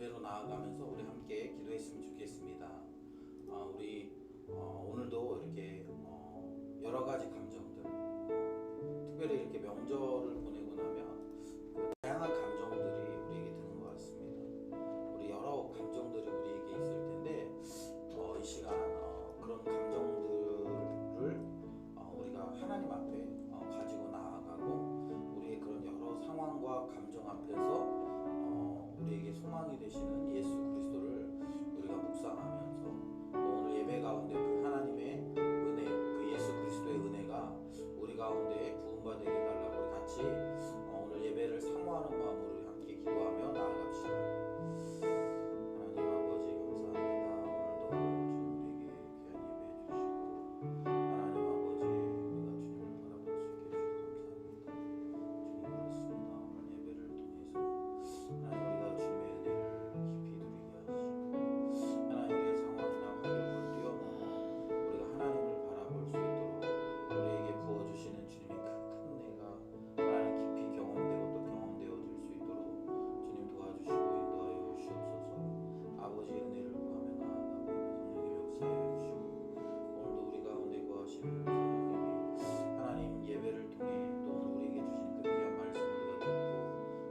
예배로 나아가면서 우리 함께 기도했으면 좋겠습니다. 우리 오늘도 이렇게 여러 가지 감정들, 특별히 이렇게 명절을 보내고 나면 그 다양한 감정들이 우리에게 드는 것 같습니다. 우리 여러 감정들이 우리에게 있을 텐데 이 시간 그런 감정들을 우리가 하나님 앞에 가지고 나아가고 우리의 그런 여러 상황과 감정 앞에서 우리에게 소망이 되시는 예수 그리스도를 우리가 묵상하면서 오늘 예배 가운데 그 하나님의 은혜, 그 예수 그리스도의 은혜가 우리 가운데 부음받게 해달라고 우리 같이 오늘 예배를 사모하는 마음으로 우리 함께 기도하며 나아갑시다. 하나님 아버지 감사합니다. 오늘도 주님 우리에게 귀한 예배 해주시고 하나님 아버지 우리가 주님을 바라볼 수 있게 해주셔서 감사합니다. 주님 그렇습니다. 오늘 예배를 통해서 하나님 우리가 주님의 은혜를 깊이 누리게 하시고 하나님 우리의 상황이나 환경을 뛰어넘어 우리가 하나님을 바라볼 수 있도록 우리에게 부어주시는 주님의 큰 은혜가 하나님 깊이 경험되고 또 경험되어질 수 있도록 주님 도와주시고 인도하여 주시옵소서. 아버지의 은혜를 구하며 나아가며 성령의 역사에 주시고 오늘도 우리 가운데 거하시는 성령님이 하나님 예배를 통해 또 오늘 우리에게 주신 그 귀한 말씀을 우리가 듣고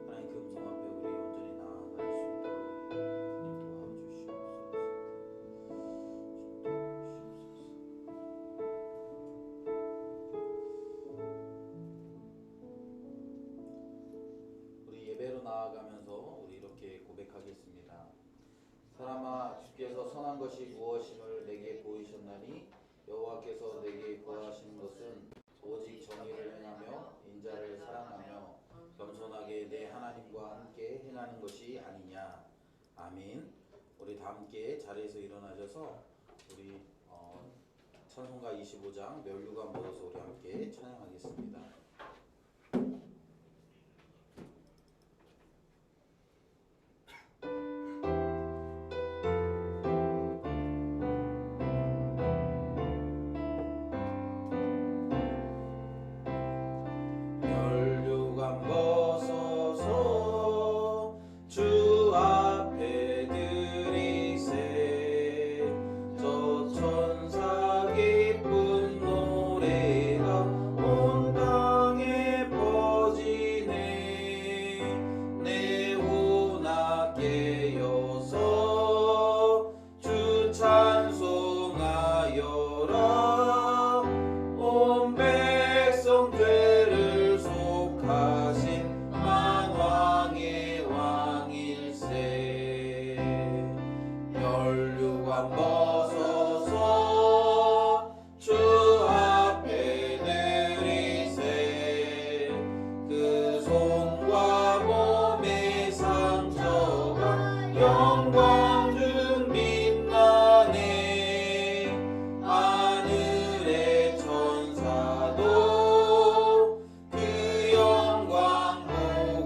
하나님 그 음성 앞에 우리 온전히 나아갈 수 있도록 주님 도와주시옵소서. 우리 예배로 나아가면서 우리 이렇게 고백하겠습니다. 사람아 주께서 선한 것이 무엇임을 내게 보이셨나니 여호와께서 내게 구하시는 것은 오직 정의를 행하며 인자를 사랑하며 겸손하게 내 하나님과 함께 행하는 것이 아니냐. 아멘. 우리 다 함께 자리에서 일어나셔서 우리 찬송가 25장 멸류관 모여서 우리 함께 찬양하겠습니다. 멸류관 벗어서 주 앞에 드리세. 저 천사 기쁜 노래가 온 땅에 퍼지네. 내 혼악 깨어서 주 찬송하여라. 온 백성 죄를 속하신 만왕의 왕일세. 멸류관 벗어서 주 앞에 드리세. 그 손과 몸의 상처가 영광 중 빛나네. 하늘의 천사도 그 영광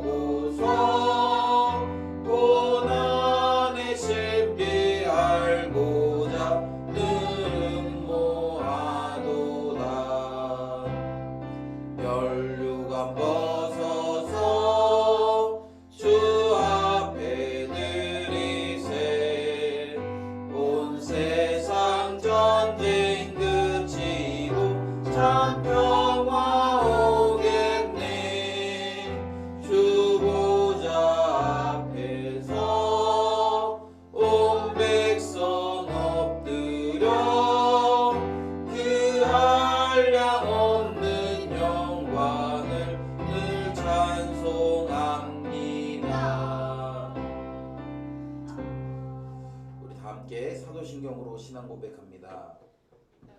보고서 고난의 신비 알고자 늘 모아도다. 멸류관 벗어서 주 앞에 드리세. 온 세상 전쟁 그치고 참 평화 오겠네. 주 보좌 앞에서 온 백성 엎드려 그 한량 없는 영광을 늘 찬송합니다. 우리 다 함께 사도신경으로 신앙 고백합니다.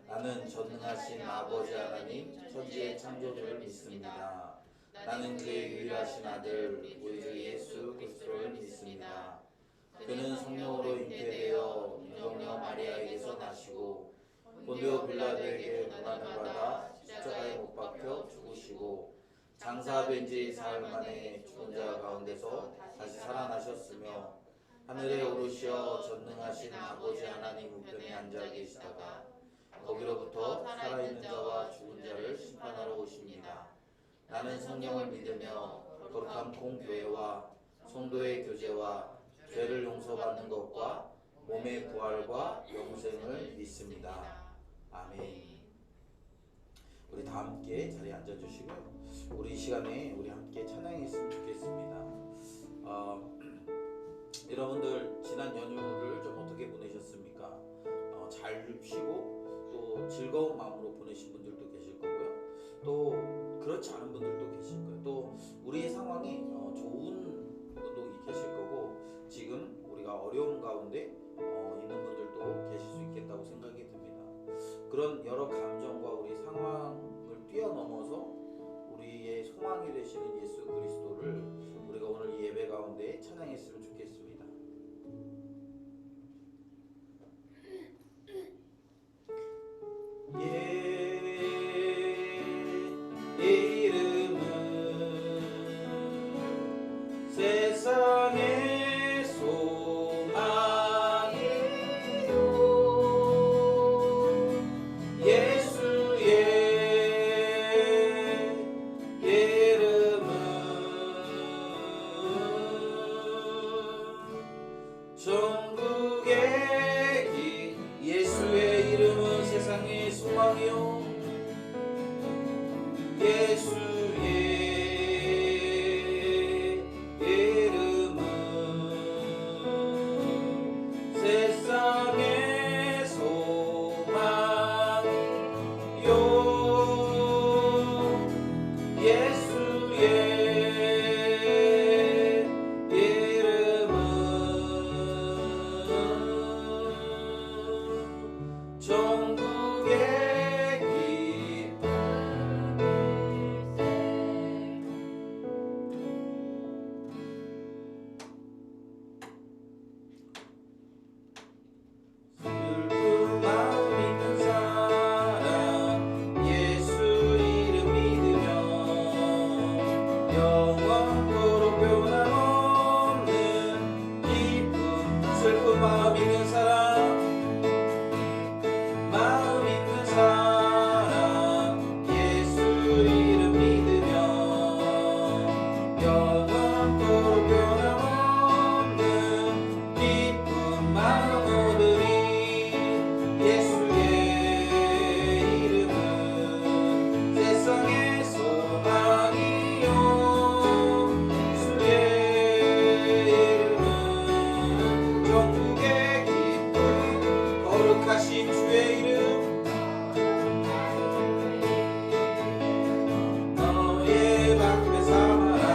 나는 전능하신 아버지 하나님 천지의 창조주를 믿습니다. 나는 그의 유일하신 아들 우리 주 예수 그리스도를 믿습니다. 그는 성령으로 잉태되어 성녀 마리아에게서 나시고 본디오 빌라도에게 고난을 받아 십자가에 못 박혀 죽으시고 장사된 지 사흘 만에 죽은 자 가운데서 다시 살아나셨으며 하늘에 오르시어 전능하신 아버지 하나님 우편에 앉아 계시다가 거기로부터 살아있는 자와 죽은 자를 심판하러 오십니다. 나는 성령을 믿으며 거룩한 공교회와 성도의 교제와 죄를 용서받는 것과 몸의 부활과 영생을 믿습니다. 아멘. 우리 다 함께 자리에 앉아주시고요. 우리 이 시간에 우리 함께 찬양했으면 좋겠습니다. 여러분들 지난 연휴를 좀 어떻게 보내셨습니까? 잘 쉬고 또 즐거운 마음으로 보내신 분들도 계실 거고요. 또 그렇지 않은 분들도 계실 거예요. 또 우리의 상황이 좋은 분도 계실 거고 지금 우리가 어려운 가운데 있는 분들도 계실 수 있겠다고 생각이 듭니다. 그런 여러 감정과 우리 상황을 뛰어넘어서 우리의 소망이 되시는 예수 그리스도를 우리가 오늘 이 예배 가운데 찬양했으면 좋겠습니다. 이름은 세상의 소망이요 예수의 이름은 천국의 길 예수의 이름은 세상의 소망이요 예수의 이름은 세상의 소망이요 예수의 이름은 천국의 마음 있는 사람 마음 있는 사람 예수 이름 믿으며 영원토록 변함없는 기쁜 마음 얻으리 예수의 이름은 세상의 소망이요 예수의 이름은 전국의 거룩하신 주의 이름 너의 밖에 삼아라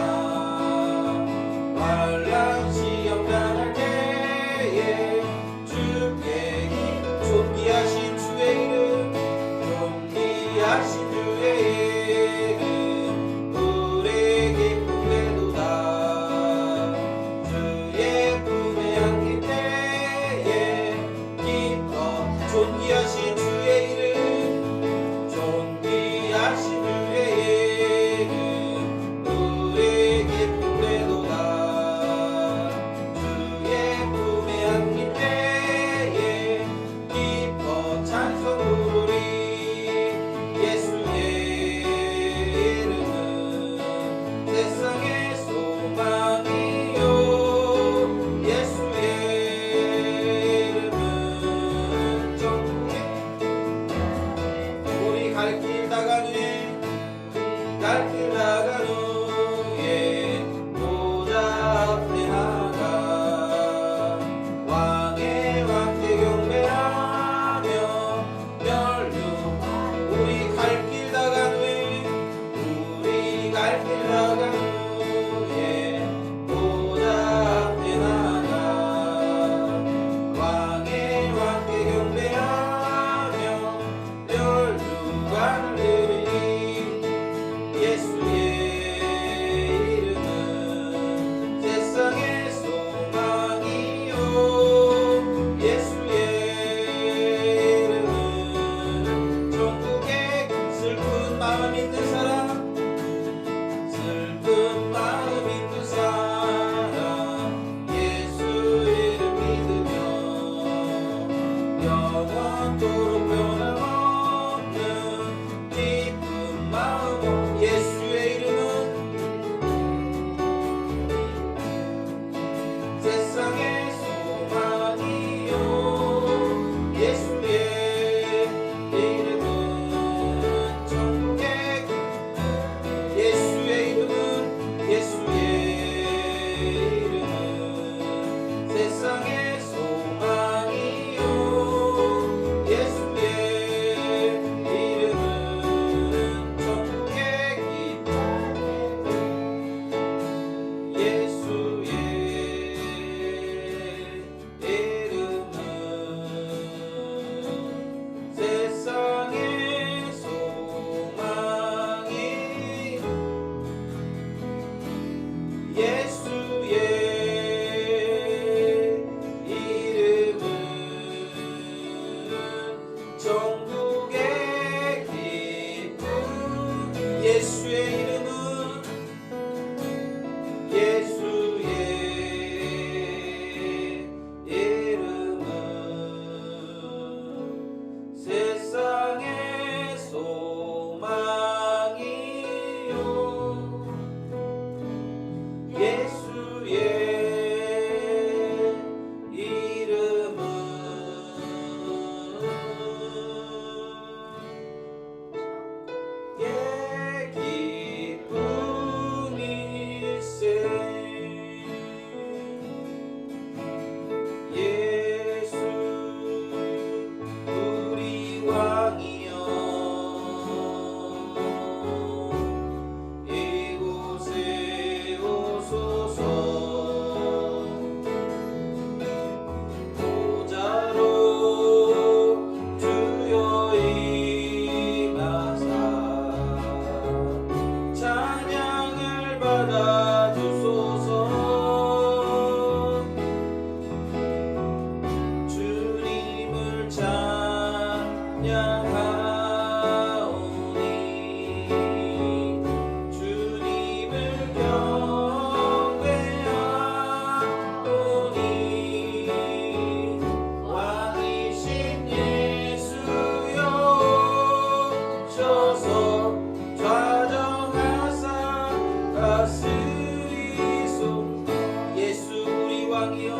예수 우리 왕이여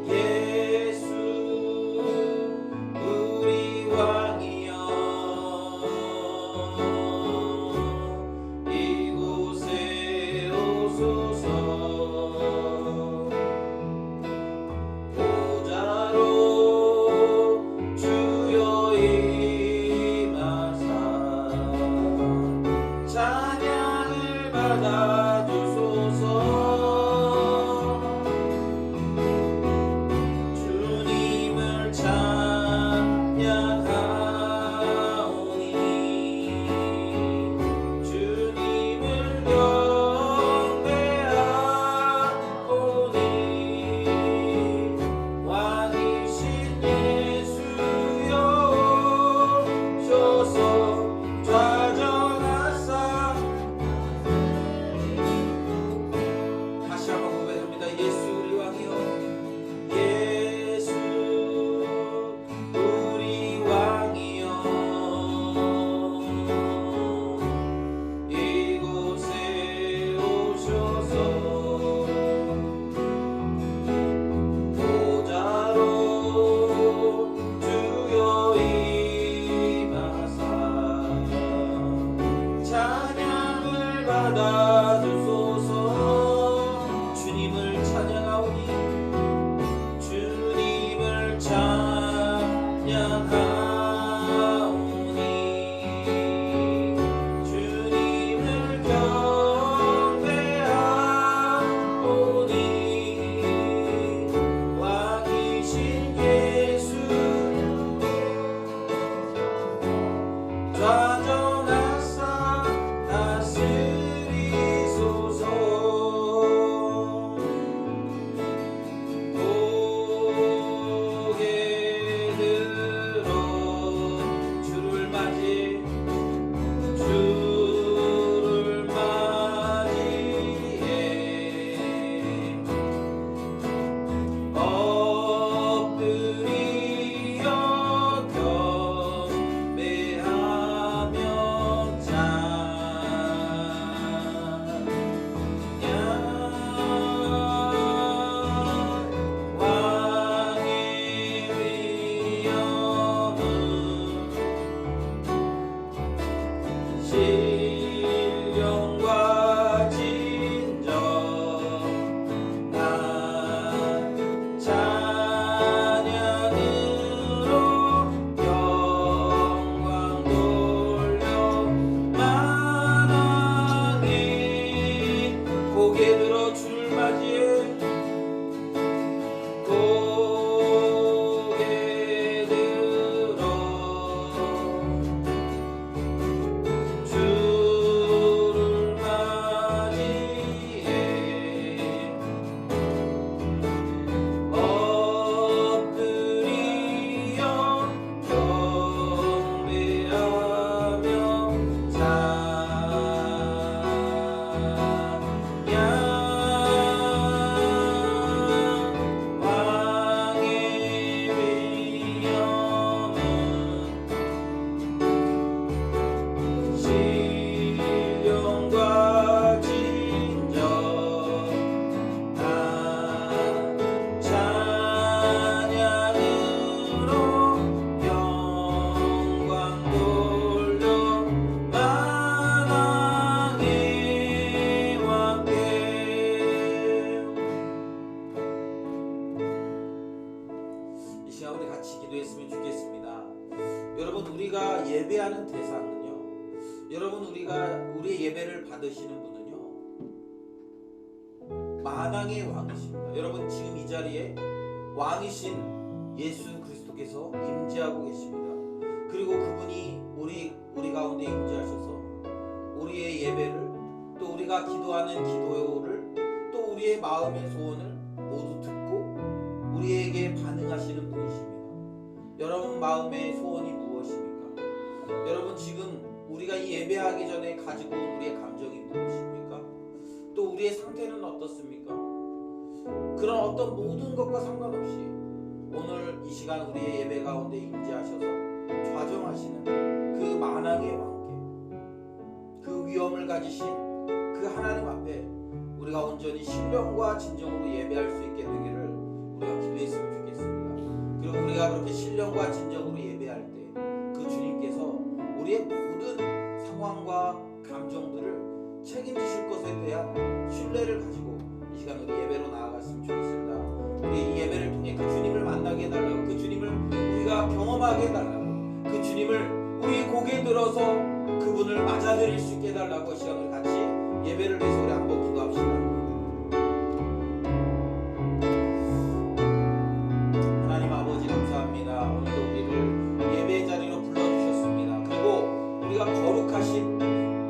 예수 우리 왕이여 이곳에 오소서 보좌로 주여 임하사 찬양을 받아주소서 주님을 찬양하오니 주님을 경배하오니 왕이신 예수여 오셔서 좌정하사 다시 한번 고백합니다. 예수 우리 왕이여 예수 우리 왕이여 이곳에 오셔서 보좌로 주여 임하사 찬양을 받아주소서 주님을 찬양하오니 주님을 찬양하오니 주님을 경배하오니 왕이신 예수 좌정하사 다스리소서 고개 들어 주를 맞이해 엎드리어 경배하며 찬양 왕의 위엄은 신령과 진정 난 찬양으로 영광 돌려 만왕의 고개 들어 주를 맞이해 고개 들어 주를 맞이해 엎드리어 경배하며 찬양 왕의 위엄은 신령과 진정 난 찬양으로 영광 돌려 만왕의 왕께 이 시간 우리 같이 기도했으면 좋겠습니다. 여러분 우리가 예배하는 대상은요 여러분 우리의 예배를 받으시는 분은요 만왕의 왕이십니다. 여러분 지금 이 자리에 왕이신 예수 그리스도께서 임재하고 계십니다. 그리고 그분이 우리 가운데 임재하셔서 우리의 예배를 또 우리가 기도하는 기도를 또 우리의 마음의 소원을 모두 듣고 우리에게 반응하시는 분이십니다. 여러분 마음의 소원이 무엇입니까? 여러분 지금 우리가 이 예배하기 전에 가지고 온 우리의 감정이 무엇입니까? 또 우리의 상태는 어떻습니까? 그런 어떤 모든 것과 상관없이 오늘 이 시간 우리의 예배 가운데 임재하셔서 좌정하시는 그 만왕의 왕께 그 위엄을 가지신 그 하나님 앞에 온전히 신령과 진정으로 예배할 수 있게 되기를 우리가 기도했으면 좋겠습니다. 그리고 우리가 그렇게 신령과 진정으로 예배할 때 그 주님께서 우리의 모든 상황과 감정들을 책임지실 것에 대한 신뢰를 가지고 이 시간 우리 예배로 나아갔으면 좋겠습니다. 우리 이 예배를 통해 그 주님을 만나게 해달라고, 그 주님을 우리가 경험하게 해달라고, 그 주님을 우리 고개 들어서 그분을 맞아들일 수 있게 해달라고 이 시간 우리 같이 예배를 위해서 우리 한번 기도합시다. 하나님 아버지 감사합니다. 오늘도 우리를 예배 자리로 불러주셨습니다. 그리고 우리가 거룩하신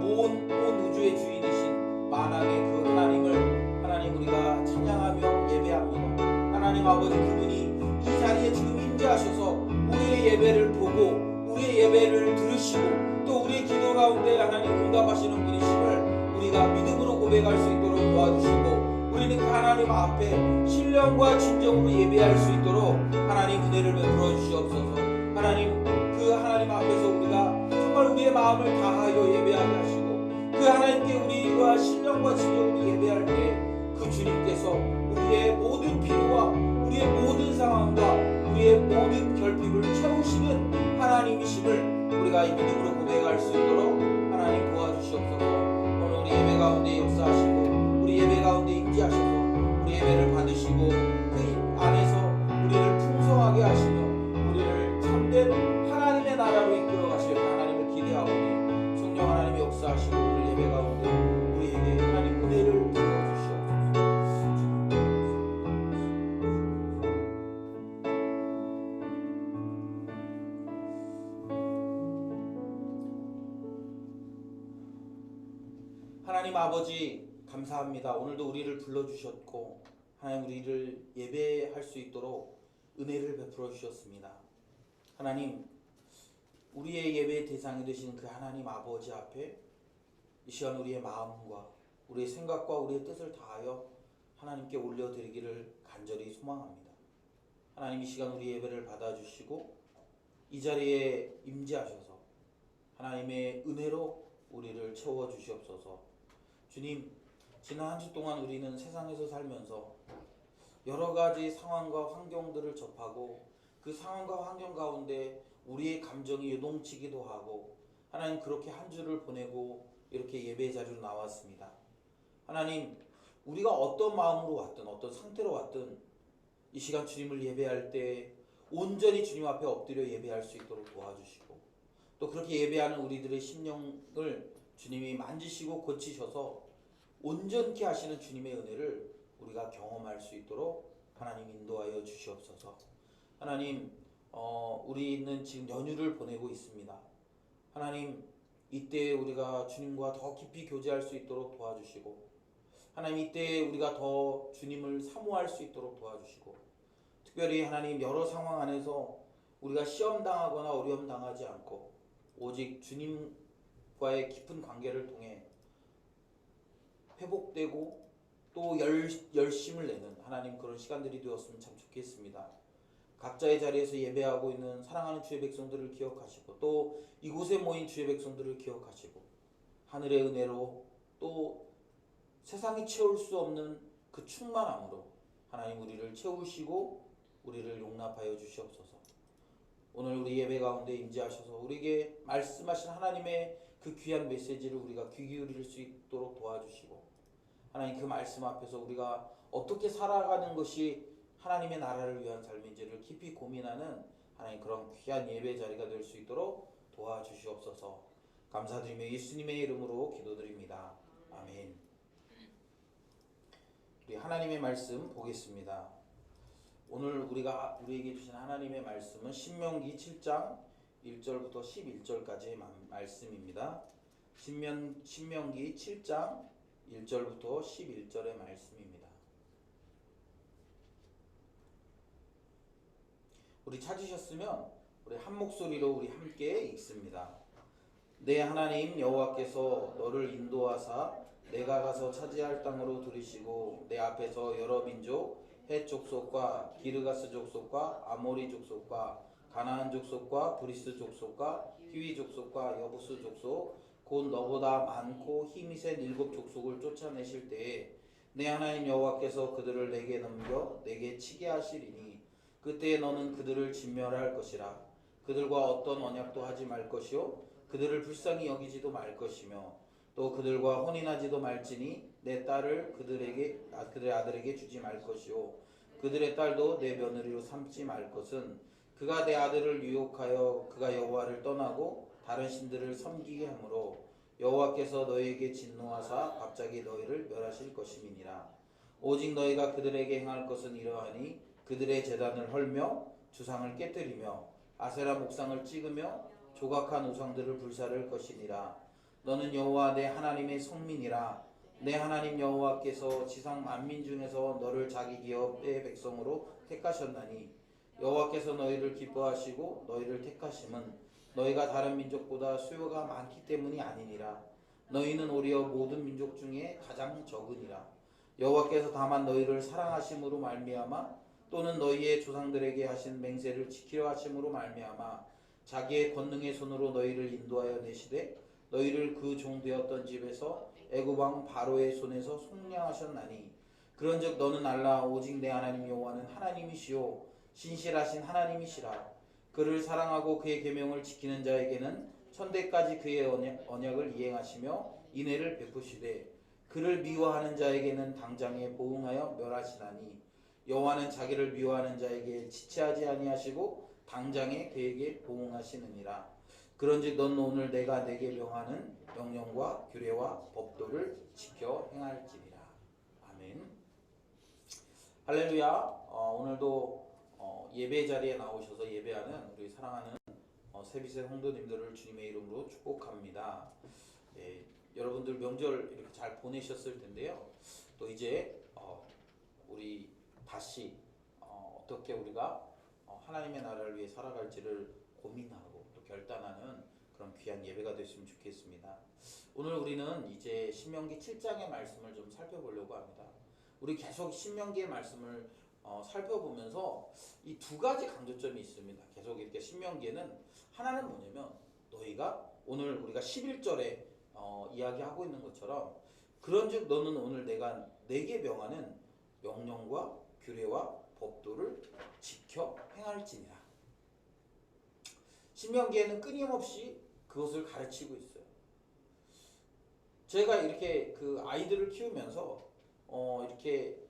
온 우주의 주인이신 만왕의 그 하나님을 하나님 우리가 찬양하며 예배합니다. 하나님 아버지 그분이 이 자리에 지금 임재하셔서 우리의 예배를 보고 우리의 예배를 들으시고 또 우리의 기도 가운데 하나님 응답하시는 분이심을 우리가 믿음으로 고백할 수 있도록 도와주시고 우리는 그 하나님 앞에 신령과 진정으로 예배할 수 있도록 하나님 은혜를 베풀어 주시옵소서. 하나님 그 하나님 앞에서 우리가 정말 우리의 마음을 다하여 예배하게 하시고 그 하나님께 우리가 신령과 진정으로 예배할 때 그 주님께서 우리의 모든 필요와 우리의 모든 상황과 우리의 모든 결핍을 채우시는 하나님이심을 우리가 이 믿음으로 고백할 수 있도록 하나님 도와주시옵소서. 오늘 우리 예배 가운데 역사하시고 우리 예배 가운데 임재하셔서 우리 예배를 받으시고 그 안에서 우리를 풍성하게 하시며 우리를 참된 하나님의 나라로 이끌어 가실 하나님을 기대하오니 성령 하나님이 역사하시고 오늘 예배 가운데 우리에게 하나님 은혜를 부어주시옵소서. 하나님 아버지 감사합니다. 오늘도 우리를 불러주셨고 하나님 우리를 예배할 수 있도록 은혜를 베풀어 주셨습니다. 하나님 우리의 예배의 대상이 되신 그 하나님 아버지 앞에 이 시간 우리의 마음과 우리의 생각과 우리의 뜻을 다하여 하나님께 올려드리기를 간절히 소망합니다. 하나님 이 시간 우리 예배를 받아주시고 이 자리에 임재하셔서 하나님의 은혜로 우리를 채워주시옵소서. 주님, 지난 한 주 동안 우리는 세상에서 살면서 여러 가지 상황과 환경들을 접하고 그 상황과 환경 가운데 우리의 감정이 요동치기도 하고 하나님 그렇게 한 주를 보내고 이렇게 예배 자리로 나왔습니다. 하나님 우리가 어떤 마음으로 왔든 어떤 상태로 왔든 이 시간 주님을 예배할 때 온전히 주님 앞에 엎드려 예배할 수 있도록 도와주시고 또 그렇게 예배하는 우리들의 심령을 주님이 만지시고 고치셔서 온전케 하시는 주님의 은혜를 우리가 경험할 수 있도록 하나님 인도하여 주시옵소서. 하나님 우리는 지금 연휴를 보내고 있습니다. 하나님 이때 우리가 주님과 더 깊이 교제할 수 있도록 도와주시고 하나님 이때 우리가 더 주님을 사모할 수 있도록 도와주시고 특별히 하나님 여러 상황 안에서 우리가 시험당하거나 어려움 당하지 않고 오직 주님과의 깊은 관계를 통해 회복되고 또 열심을 내는 하나님 그런 시간들이 되었으면 참 좋겠습니다. 각자의 자리에서 예배하고 있는 사랑하는 주의 백성들을 기억하시고 또 이곳에 모인 주의 백성들을 기억하시고 하늘의 은혜로 또 세상이 채울 수 없는 그 충만함으로 하나님 우리를 채우시고 우리를 용납하여 주시옵소서. 오늘 우리 예배 가운데 임재하셔서 우리에게 말씀하신 하나님의 그 귀한 메시지를 우리가 귀 기울일 수 있도록 도와주시고 하나님 그 말씀 앞에서 우리가 어떻게 살아가는 것이 하나님의 나라를 위한 삶인지를 깊이 고민하는 하나님 그런 귀한 예배 자리가 될 수 있도록 도와주시옵소서. 감사드리며 예수님의 이름으로 기도드립니다. 아멘. 우리 하나님의 말씀 보겠습니다. 오늘 우리에게 주신 하나님의 말씀은 신명기 7장 1절부터 11절까지의 말씀입니다. 신명기 7장 1절부터 11절의 말씀입니다. 우리 찾으셨으면 우리 한 목소리로 우리 함께 읽습니다. 내 하나님 여호와께서 너를 인도하사 내가 가서 차지할 땅으로 들이시고 내 앞에서 여러 민족 헷 족속과 기르가스 족속과 아모리 족속과 가나안 족속과 브리스 족속과 히위 족속과 여부스 족속 곧 너보다 많고 힘이 센 7 족속을 쫓아내실 때에 내 하나님 여호와께서 그들을 내게 넘겨 내게 치게 하시리니 그때에 너는 그들을 진멸할 것이라. 그들과 어떤 언약도 하지 말 것이요 그들을 불쌍히 여기지도 말 것이며 또 그들과 혼인하지도 말지니 내 딸을 그들의 아들에게 주지 말 것이요 그들의 딸도 내 며느리로 삼지 말 것은 그가 내 아들을 유혹하여 그가 여호와를 떠나고 다른 신들을 섬기게 하므로 여호와께서 너희에게 진노하사 갑자기 너희를 멸하실 것임이니라. 오직 너희가 그들에게 행할 것은 이러하니 그들의 제단을 헐며 주상을 깨뜨리며 아세라 목상을 찍으며 조각한 우상들을 불사를 것이니라. 너는 여호와 내 하나님의 성민이라. 내 하나님 여호와께서 지상 만민 중에서 너를 자기 기업의 백성으로 택하셨나니 여호와께서 너희를 기뻐하시고 너희를 택하심은 너희가 다른 민족보다 수요가 많기 때문이 아니니라. 너희는 오히려 모든 민족 중에 가장 적으니라. 여호와께서 다만 너희를 사랑하심으로 말미암아 또는 너희의 조상들에게 하신 맹세를 지키려 하심으로 말미암아 자기의 권능의 손으로 너희를 인도하여 내시되 너희를 그 종 되었던 집에서 애굽 왕 바로의 손에서 속량하셨나니 그런즉 너는 알라. 오직 내 하나님 여호와는 하나님이시요 신실하신 하나님이시라. 그를 사랑하고 그의 계명을 지키는 자에게는 천대까지 그의 언약을 이행하시며 인애를 베푸시되 그를 미워하는 자에게는 당장에 보응하여 멸하시나니 여호와는 자기를 미워하는 자에게 지체하지 아니하시고 당장에 그에게 보응하시느니라. 그런즉 넌 오늘 내가 내게 명하는 명령과 규례와 법도를 지켜 행할지니라. 아멘. 할렐루야. 오늘도 예배 자리에 나오셔서 예배하는 우리 사랑하는 세비세 성도님들을 주님의 이름으로 축복합니다. 예, 여러분들 명절 이렇게 잘 보내셨을 텐데요. 또 이제 우리 다시 어떻게 우리가 하나님의 나라를 위해 살아갈지를 고민하고 또 결단하는 그런 귀한 예배가 됐으면 좋겠습니다. 오늘 우리는 이제 신명기 7장의 말씀을 좀 살펴보려고 합니다. 우리 계속 신명기의 말씀을 살펴보면서 이 두 가지 강조점이 있습니다. 계속 이렇게 신명기에는 하나는 뭐냐면 너희가 오늘 우리가 11절에 이야기하고 있는 것처럼 그런즉 너는 오늘 내가 내게 명하는 명령과 규례와 법도를 지켜 행할지니라. 신명기에는 끊임없이 그것을 가르치고 있어요. 제가 이렇게 그 아이들을 키우면서 이렇게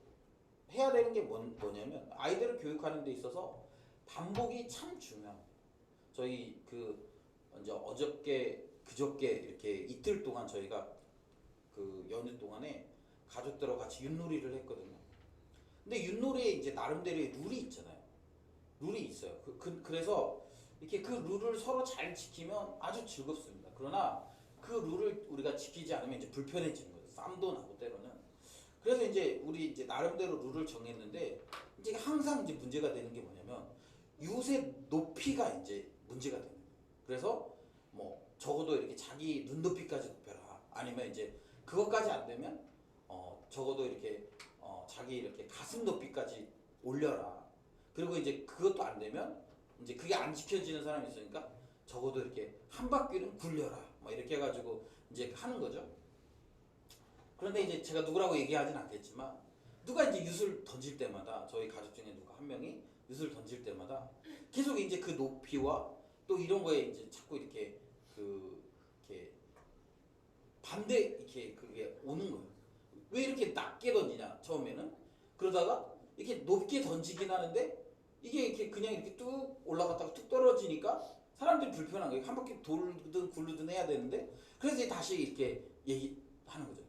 해야 되는 게 뭐냐면 아이들을 교육하는 데 있어서 반복이 참 중요합니다. 저희 이제 어저께 그저께 이렇게 이틀 동안 저희가 그 연휴 동안에 가족들하고 같이 윷놀이를 했거든요. 근데 윷놀이에 이제 나름대로의 룰이 있잖아요. 룰이 있어요. 그래서 이렇게 그 룰을 서로 잘 지키면 아주 즐겁습니다. 그러나 그 룰을 우리가 지키지 않으면 이제 불편해지는 거예요. 싸움도 나고 때로는. 그래서 이제 우리 이제 나름대로 룰을 정했는데 이제 항상 이제 문제가 되는 게 뭐냐면 윷의 높이가 이제 문제가 되는 거예요. 그래서 뭐 적어도 이렇게 자기 눈높이까지 높여라. 아니면 이제 그것까지 안 되면 적어도 이렇게 자기 이렇게 가슴 높이까지 올려라. 그리고 이제 그것도 안 되면 이제 그게 안 지켜지는 사람이 있으니까 적어도 이렇게 한 바퀴는 굴려라. 뭐 이렇게 해가지고 이제 하는 거죠. 그런데 이제 제가 누구라고 얘기하진 않겠지만 누가 이제 윷을 던질 때마다 저희 가족 중에 누가 한 명이 윷을 던질 때마다 계속 이제 그 높이와 또 이런 거에 이제 자꾸 이렇게 이렇게 반대 이렇게 그게 오는 거예요. 왜 이렇게 낮게 던지냐 처음에는 그러다가 이렇게 높게 던지긴 하는데 이게 이렇게 그냥 이렇게 뚝 올라갔다가 뚝 떨어지니까 사람들이 불편한 거예요. 한 바퀴 돌든 굴르든 해야 되는데 그래서 이제 다시 이렇게 얘기하는 거죠.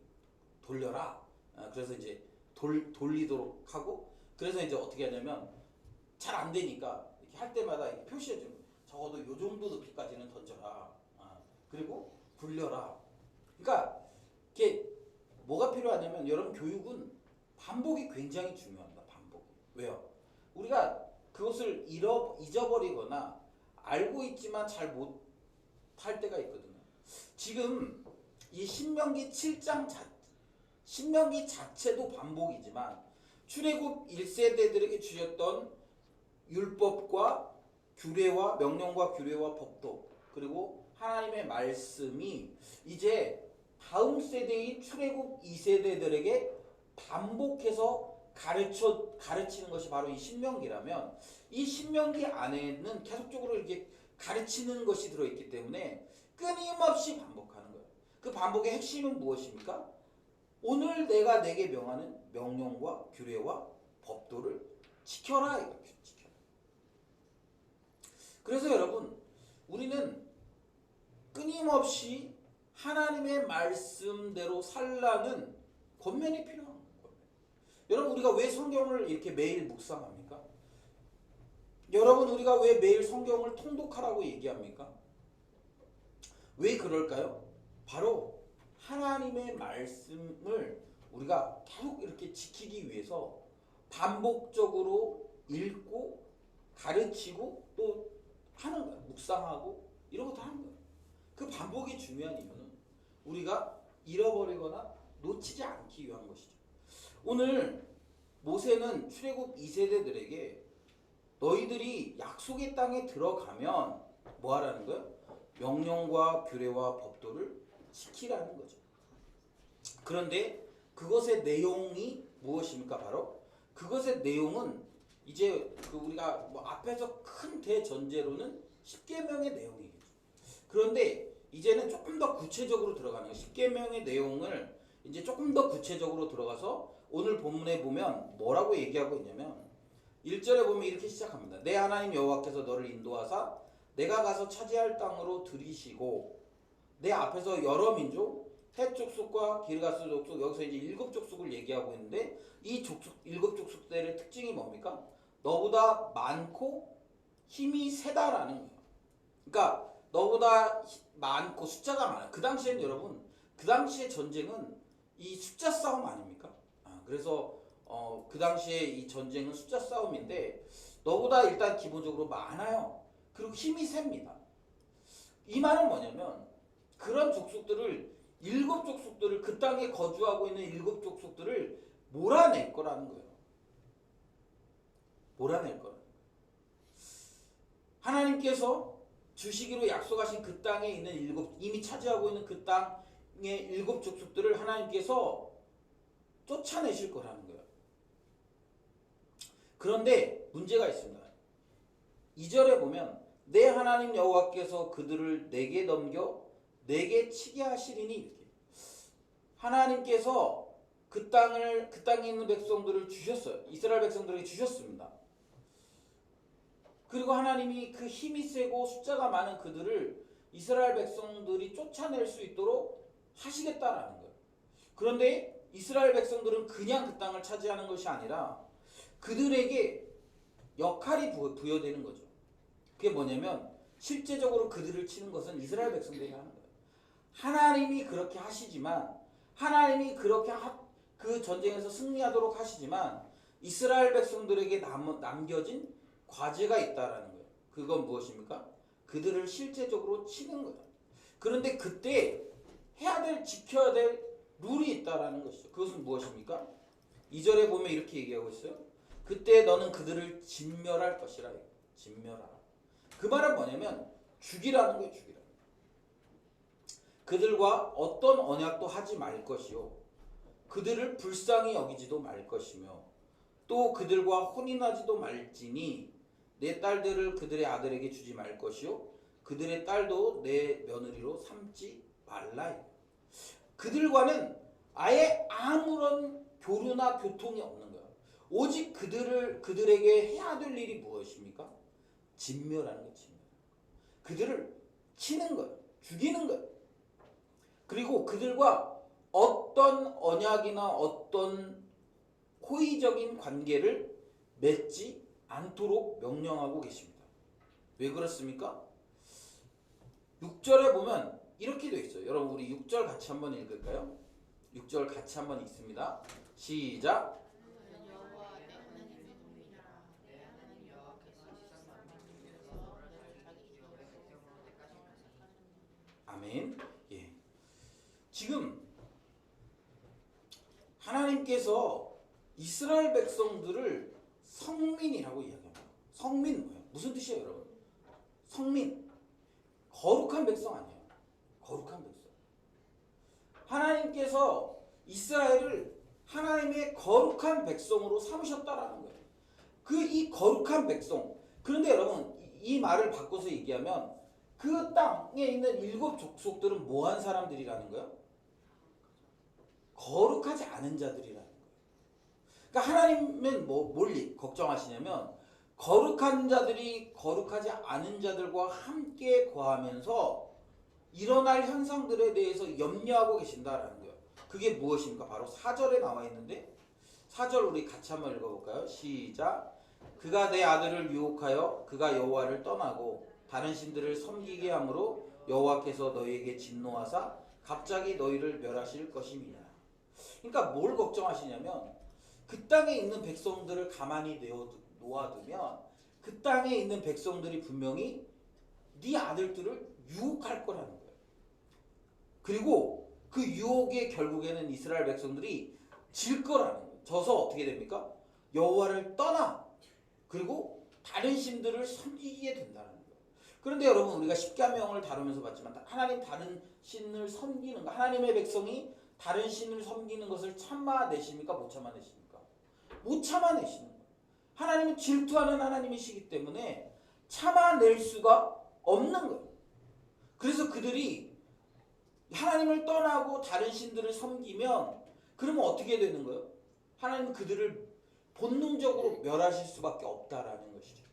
돌려라. 그래서 이제 돌리도록 하고 그래서 이제 어떻게 하냐면 잘 안 되니까 이렇게 할 때마다 이렇게 표시해 주는 거예요. 적어도 요 정도 높이까지는 던져라. 그리고 굴려라. 그러니까 이게 뭐가 필요하냐면 여러분 교육은 반복이 굉장히 중요합니다. 반복. 왜요? 우리가 그것을 잊어버리거나 알고 있지만 잘 못할 때가 있거든요. 지금 이 신명기 7장 신명기 자체도 반복이지만 출애굽 1세대들에게 주셨던 율법과 규례와 명령과 규례와 법도 그리고 하나님의 말씀이 이제 다음 세대인 출애굽 2세대들에게 반복해서 가르치는 것이 바로 이 신명기라면 이 신명기 안에는 계속적으로 이렇게 가르치는 것이 들어있기 때문에 끊임없이 반복하는 거예요. 그 반복의 핵심은 무엇입니까? 오늘 내가 내게 명하는 명령과 규례와 법도를 지켜라. 이렇게 지켜라. 그래서 여러분 우리는 끊임없이 하나님의 말씀대로 살라는 권면이 필요한 거예요. 여러분 우리가 왜 성경을 이렇게 매일 묵상합니까? 여러분 우리가 왜 매일 성경을 통독하라고 얘기합니까? 왜 그럴까요? 바로 하나님의 말씀을 우리가 계속 이렇게 지키기 위해서 반복적으로 읽고 가르치고 또 하는 거예요. 묵상하고 이런 거 다 하는 거예요. 그 반복이 중요한 이유는 우리가 잃어버리거나 놓치지 않기 위한 것이죠. 오늘 모세는 출애굽 2세대들에게 너희들이 약속의 땅에 들어가면 뭐 하라는 거예요? 명령과 규례와 법도를 지키라는 거죠. 그런데 그것의 내용이 무엇입니까? 바로 그것의 내용은 이제 우리가 뭐 앞에서 큰 대전제로는 10계명의 내용이겠죠. 그런데 이제는 조금 더 구체적으로 들어가는 거예요. 10계명의 내용을 이제 조금 더 구체적으로 들어가서 오늘 본문에 보면 뭐라고 얘기하고 있냐면 1절에 보면 이렇게 시작합니다. 내 하나님 여호와께서 너를 인도하사 내가 가서 차지할 땅으로 들이시고 내 앞에서 여러 민족 헷 족속과 기르가스 족속 여기서 이제 7족속을 얘기하고 있는데 이 족속 7족속들의 특징이 뭡니까? 너보다 많고 힘이 세다라는 거예요. 그러니까 너보다 많고 숫자가 많아요. 그 당시에는 여러분 그 당시의 전쟁은 이 숫자 싸움 아닙니까? 그래서 그 당시에 이 전쟁은 숫자 싸움인데 너보다 일단 기본적으로 많아요. 그리고 힘이 셉니다. 이 말은 뭐냐면 그런 족속들을 7족속들을 그 땅에 거주하고 있는 7족속들을 몰아낼 거라는 거예요. 몰아낼 거라. 하나님께서 주시기로 약속하신 그 땅에 있는 이미 차지하고 있는 그 땅의 7족속들을 하나님께서 쫓아내실 거라는 거예요. 그런데 문제가 있습니다. 2절에 보면 내 하나님 여호와께서 그들을 내게 넘겨 내게 치게 하시리니 이렇게. 하나님께서 그 땅에 있는 백성들을 주셨어요. 이스라엘 백성들에게 주셨습니다. 그리고 하나님이 그 힘이 세고 숫자가 많은 그들을 이스라엘 백성들이 쫓아낼 수 있도록 하시겠다라는 거예요. 그런데 이스라엘 백성들은 그냥 그 땅을 차지하는 것이 아니라 그들에게 역할이 부여되는 거죠. 그게 뭐냐면 실제적으로 그들을 치는 것은 이스라엘 백성들이 하는 거예요. 하나님이 그렇게 하시지만 하나님이 그렇게 그 전쟁에서 승리하도록 하시지만 이스라엘 백성들에게 남겨진 과제가 있다라는 거예요. 그건 무엇입니까? 그들을 실제적으로 치는 거예요. 그런데 그때 지켜야 될 룰이 있다라는 것이죠. 그것은 무엇입니까? 2절에 보면 이렇게 얘기하고 있어요. 그때 너는 그들을 진멸할 것이라. 진멸하라. 그 말은 뭐냐면 죽이라는 거예요. 죽이라. 그들과 어떤 언약도 하지 말 것이요. 그들을 불쌍히 여기지도 말 것이며 또 그들과 혼인하지도 말지니 내 딸들을 그들의 아들에게 주지 말 것이요. 그들의 딸도 내 며느리로 삼지 말라. 그들과는 아예 아무런 교류나 교통이 없는 거예요. 오직 그들에게 해야 될 일이 무엇입니까? 진멸하는 거예요. 진멸. 그들을 치는 거예요. 죽이는 거예요. 그리고 그들과 어떤 언약이나 어떤 호의적인 관계를 맺지 않도록 명령하고 계십니다. 왜 그렇습니까? 6절에 보면 이렇게 되어 있어요. 여러분 우리 6절 같이 한번 읽을까요? 6절 같이 한번 읽습니다. 시작. 아멘. 예. 지금 하나님께서 이스라엘 백성들을 성민이라고 이야기합니다. 성민 뭐예요? 무슨 뜻이에요, 여러분? 성민. 거룩한 백성 아니에요. 거룩한 백성. 하나님께서 이스라엘을 하나님의 거룩한 백성으로 삼으셨다라는 거예요. 그 이 거룩한 백성. 그런데 여러분 이 말을 바꿔서 얘기하면 그 땅에 있는 7 족속들은 뭐한 사람들이라는 거예요? 거룩하지 않은 자들이라는 거예요. 그러니까 하나님은 뭘 걱정하시냐면 거룩한 자들이 거룩하지 않은 자들과 함께 거하면서 일어날 현상들에 대해서 염려하고 계신다라는 거예요. 그게 무엇입니까? 바로 4절에 나와 있는데 4절 우리 같이 한번 읽어볼까요? 시작. 그가 내 아들을 유혹하여 그가 여호와를 떠나고 다른 신들을 섬기게 함으로 여호와께서 너희에게 진노하사 갑자기 너희를 멸하실 것임이냐. 그러니까 뭘 걱정하시냐면 그 땅에 있는 백성들을 가만히 놓아두면 그 땅에 있는 백성들이 분명히 네 아들들을 유혹할 거라는 거예요. 그리고 그 유혹의 결국에는 이스라엘 백성들이 질 거라는 거예요. 져서 어떻게 됩니까? 여호와를 떠나 그리고 다른 신들을 섬기게 된다는 거예요. 그런데 여러분 우리가 십계명을 다루면서 봤지만 하나님 다른 신을 섬기는 거, 하나님의 백성이 다른 신을 섬기는 것을 참아내십니까? 못 참아내십니까? 못 참아내시는 거예요. 하나님은 질투하는 하나님이시기 때문에 참아낼 수가 없는 거예요. 그래서 그들이 하나님을 떠나고 다른 신들을 섬기면 그러면 어떻게 되는 거예요? 하나님은 그들을 본능적으로 멸하실 수밖에 없다라는 것이죠.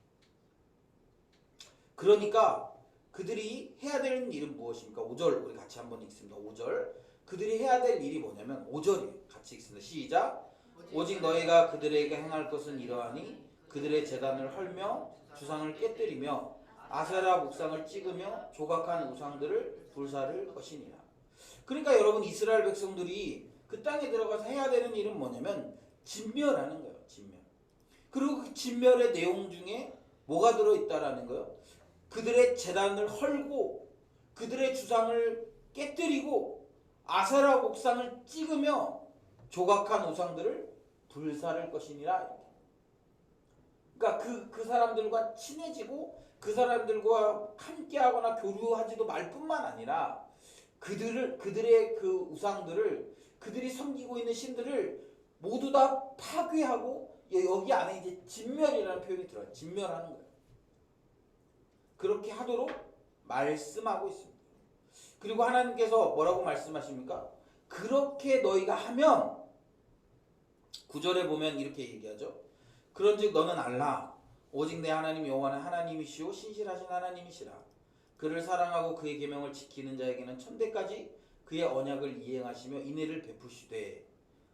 그러니까 그들이 해야 될 일은 무엇입니까? 5절 우리 같이 한번 읽습니다. 5절 그들이 해야 될 일이 뭐냐면 5절이에요. 같이 읽습니다. 시작. 오직 너희가 그들에게 행할 것은 이러하니 그들의 제단을 헐며 주상을 깨뜨리며 아세라 목상을 찍으며 조각한 우상들을 불사를 것이니라. 그러니까 여러분 이스라엘 백성들이 그 땅에 들어가서 해야 되는 일은 뭐냐면 진멸하는 거예요. 진멸. 그리고 그 진멸의 내용 중에 뭐가 들어있다라는 거예요? 그들의 제단을 헐고 그들의 주상을 깨뜨리고 아세라 목상을 찍으며 조각한 우상들을 불사를 것이니라. 그러니까 그 사람들과 친해지고 그 사람들과 함께하거나 교류하지도 말 뿐만 아니라 그들의 그 우상들을 그들이 섬기고 있는 신들을 모두 다 파괴하고 여기 안에 이제 진멸이라는 표현이 들어요. 진멸하는 거예요. 그렇게 하도록 말씀하고 있습니다. 그리고 하나님께서 뭐라고 말씀하십니까? 그렇게 너희가 하면 9절에 보면 이렇게 얘기하죠. 그런즉 너는 알라 오직 내 하나님 여호와는 하나님이시오 신실하신 하나님이시라. 그를 사랑하고 그의 계명을 지키는 자에게는 천대까지 그의 언약을 이행하시며 인애를 베푸시되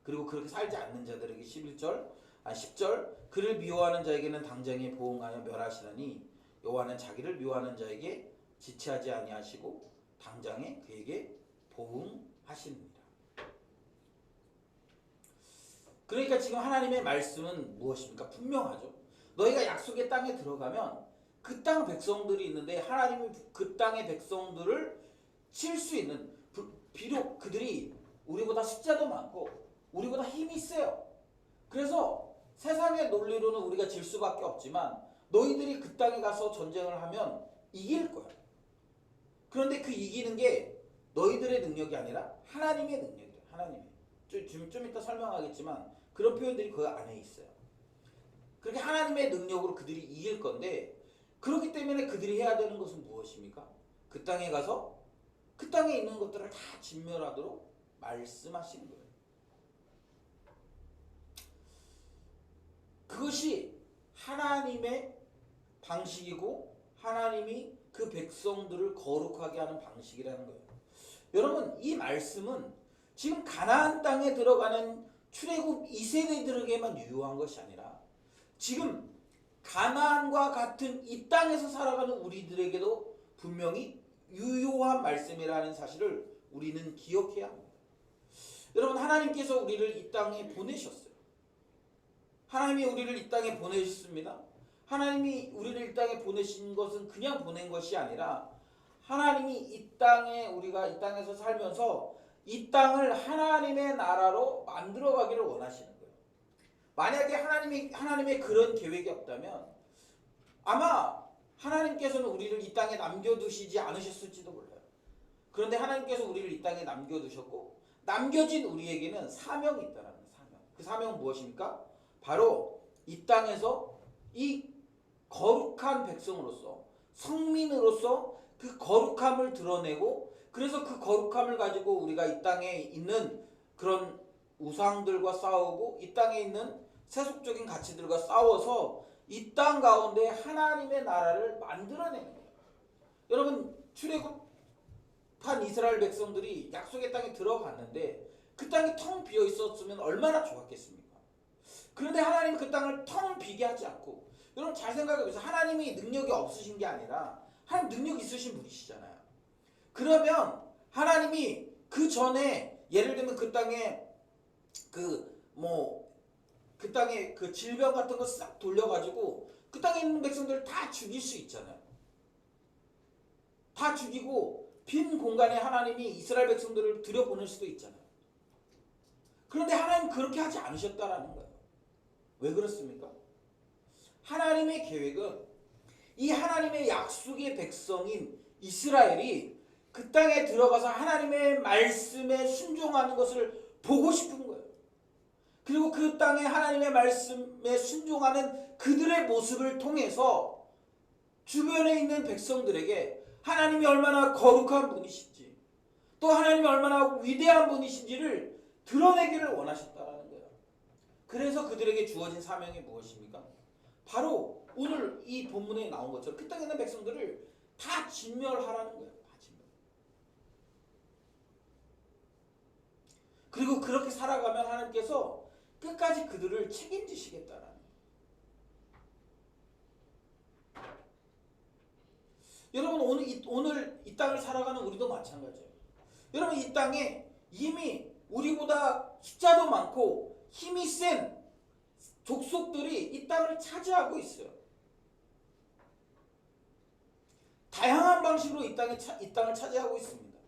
그리고 그렇게 살지 않는 자들에게 10절 그를 미워하는 자에게는 당장에 보응하여 멸하시라니 여호와는 자기를 미워하는 자에게 지체하지 아니하시고 당장에 그에게 보응하십니다. 그러니까 지금 하나님의 말씀은 무엇입니까? 분명하죠. 너희가 약속의 땅에 들어가면 그 땅 백성들이 있는데 하나님이 그 땅의 백성들을 칠 수 있는 비록 그들이 우리보다 숫자도 많고 우리보다 힘이 세요. 그래서 세상의 논리로는 우리가 질 수밖에 없지만 너희들이 그 땅에 가서 전쟁을 하면 이길 거야. 그런데 그 이기는 게 너희들의 능력이 아니라 하나님의 능력이에요. 하나님의. 좀 이따 설명하겠지만 그런 표현들이 그 안에 있어요. 그렇게 하나님의 능력으로 그들이 이길 건데 그렇기 때문에 그들이 해야 되는 것은 무엇입니까? 그 땅에 가서 그 땅에 있는 것들을 다 진멸하도록 말씀하시는 거예요. 그것이 하나님의 방식이고 하나님이 그 백성들을 거룩하게 하는 방식이라는 거예요. 여러분 이 말씀은 지금 가나안 땅에 들어가는 출애굽 2세대들에게만 유효한 것이 아니라 지금 가나안과 같은 이 땅에서 살아가는 우리들에게도 분명히 유효한 말씀이라는 사실을 우리는 기억해야 합니다. 여러분 하나님께서 우리를 이 땅에 보내셨어요. 하나님이 우리를 이 땅에 보내셨습니다. 하나님이 우리를 이 땅에 보내신 것은 그냥 보낸 것이 아니라 하나님이 이 땅에 우리가 이 땅에서 살면서 이 땅을 하나님의 나라로 만들어 가기를 원하시는 거예요. 만약에 하나님의 그런 계획이 없다면 아마 하나님께서는 우리를 이 땅에 남겨두시지 않으셨을지도 몰라요. 그런데 하나님께서 우리를 이 땅에 남겨두셨고 남겨진 우리에게는 사명이 있다는 사명. 그 사명은 무엇입니까? 바로 이 땅에서 이 거룩한 백성으로서 성민으로서 그 거룩함을 드러내고, 그래서 그 거룩함을 가지고 우리가 이 땅에 있는 그런 우상들과 싸우고 이 땅에 있는 세속적인 가치들과 싸워서 이 땅 가운데 하나님의 나라를 만들어내는 거예요. 여러분, 출애굽한 이스라엘 백성들이 약속의 땅에 들어갔는데 그 땅이 텅 비어 있었으면 얼마나 좋았겠습니까? 그런데 하나님은 그 땅을 텅 비게 하지 않고, 여러분 잘 생각해 보세요. 하나님이 능력이 없으신 게 아니라 하나님 능력 있으신 분이시잖아요. 그러면 하나님이 그 전에 예를 들면 그 땅에 그 땅에 그 질병 같은 거 싹 돌려가지고 그 땅에 있는 백성들을 다 죽일 수 있잖아요. 다 죽이고 빈 공간에 하나님이 이스라엘 백성들을 들여보낼 수도 있잖아요. 그런데 하나님은 그렇게 하지 않으셨다라는 거예요. 왜 그렇습니까? 하나님의 계획은 이 하나님의 약속의 백성인 이스라엘이 그 땅에 들어가서 하나님의 말씀에 순종하는 것을 보고 싶은 거예요. 그리고 그 땅에 하나님의 말씀에 순종하는 그들의 모습을 통해서 주변에 있는 백성들에게 하나님이 얼마나 거룩한 분이신지, 또 하나님이 얼마나 위대한 분이신지를 드러내기를 원하셨다는 거예요. 그래서 그들에게 주어진 사명이 무엇입니까? 바로 오늘 이 본문에 나온 것처럼 그 땅에 있는 백성들을 다 진멸하라는 거예요. 다 진멸. 그리고 그렇게 살아가면 하나님께서 끝까지 그들을 책임지시겠다라는 거예요. 여러분, 오늘 이 땅을 살아가는 우리도 마찬가지예요. 여러분, 이 땅에 이미 우리보다 숫자도 많고 힘이 센 족속들이 이 땅을 차지하고 있어요. 다양한 방식으로 이 땅을 차지하고 있습니다.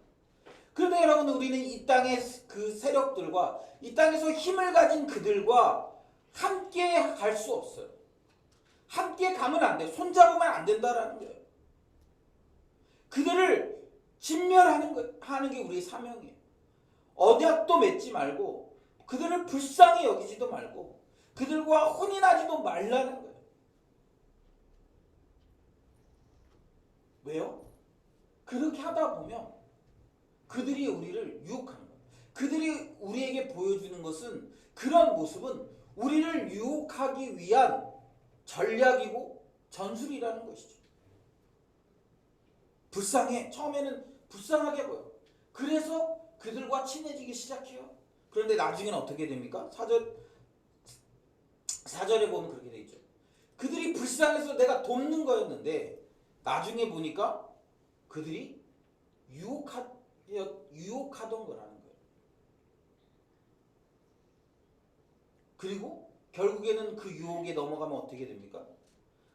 그런데 여러분, 우리는 이 땅의 그 세력들과 이 땅에서 힘을 가진 그들과 함께 갈 수 없어요. 함께 가면 안 돼. 손잡으면 안 된다라는 거예요. 그들을 진멸하는 게 우리의 사명이에요. 언약도 맺지 말고 그들을 불쌍히 여기지도 말고 그들과 혼인하지도 말라는 거예요. 왜요? 그렇게 하다 보면 그들이 우리를 유혹하는 거예요. 그들이 우리에게 보여주는 것은, 그런 모습은 우리를 유혹하기 위한 전략이고 전술이라는 것이죠. 불쌍해. 처음에는 불쌍하게 보여. 그래서 그들과 친해지기 시작해요. 그런데 나중에는 어떻게 됩니까? 4절에 보면 그렇게 돼 있죠. 그들이 불쌍해서 내가 돕는 거였는데 나중에 보니까 그들이 유혹하던 거라는 거예요. 그리고 결국에는 그 유혹에 넘어가면 어떻게 됩니까?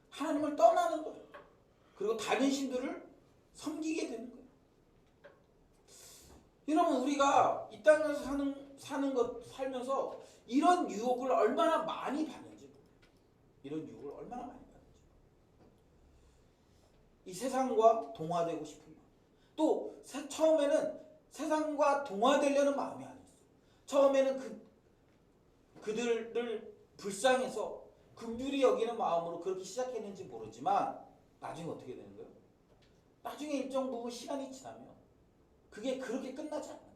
하나님을 떠나는 거예요. 그리고 다른 신들을 섬기게 되는 거예요. 여러분, 우리가 이 땅에서 살면서 이런 유혹을 얼마나 많이 받는지, 이런 유혹을 얼마나 많이 받는지. 이 세상과 동화되고 싶은 마음. 또 처음에는 세상과 동화되려는 마음이 아니었어요. 처음에는 그들을 불쌍해서 긍휼히 여기는 마음으로 그렇게 시작했는지 모르지만 나중에 어떻게 되는 거예요? 나중에 일정 부분 시간이 지나면 그게 그렇게 끝나지 않는 거예요.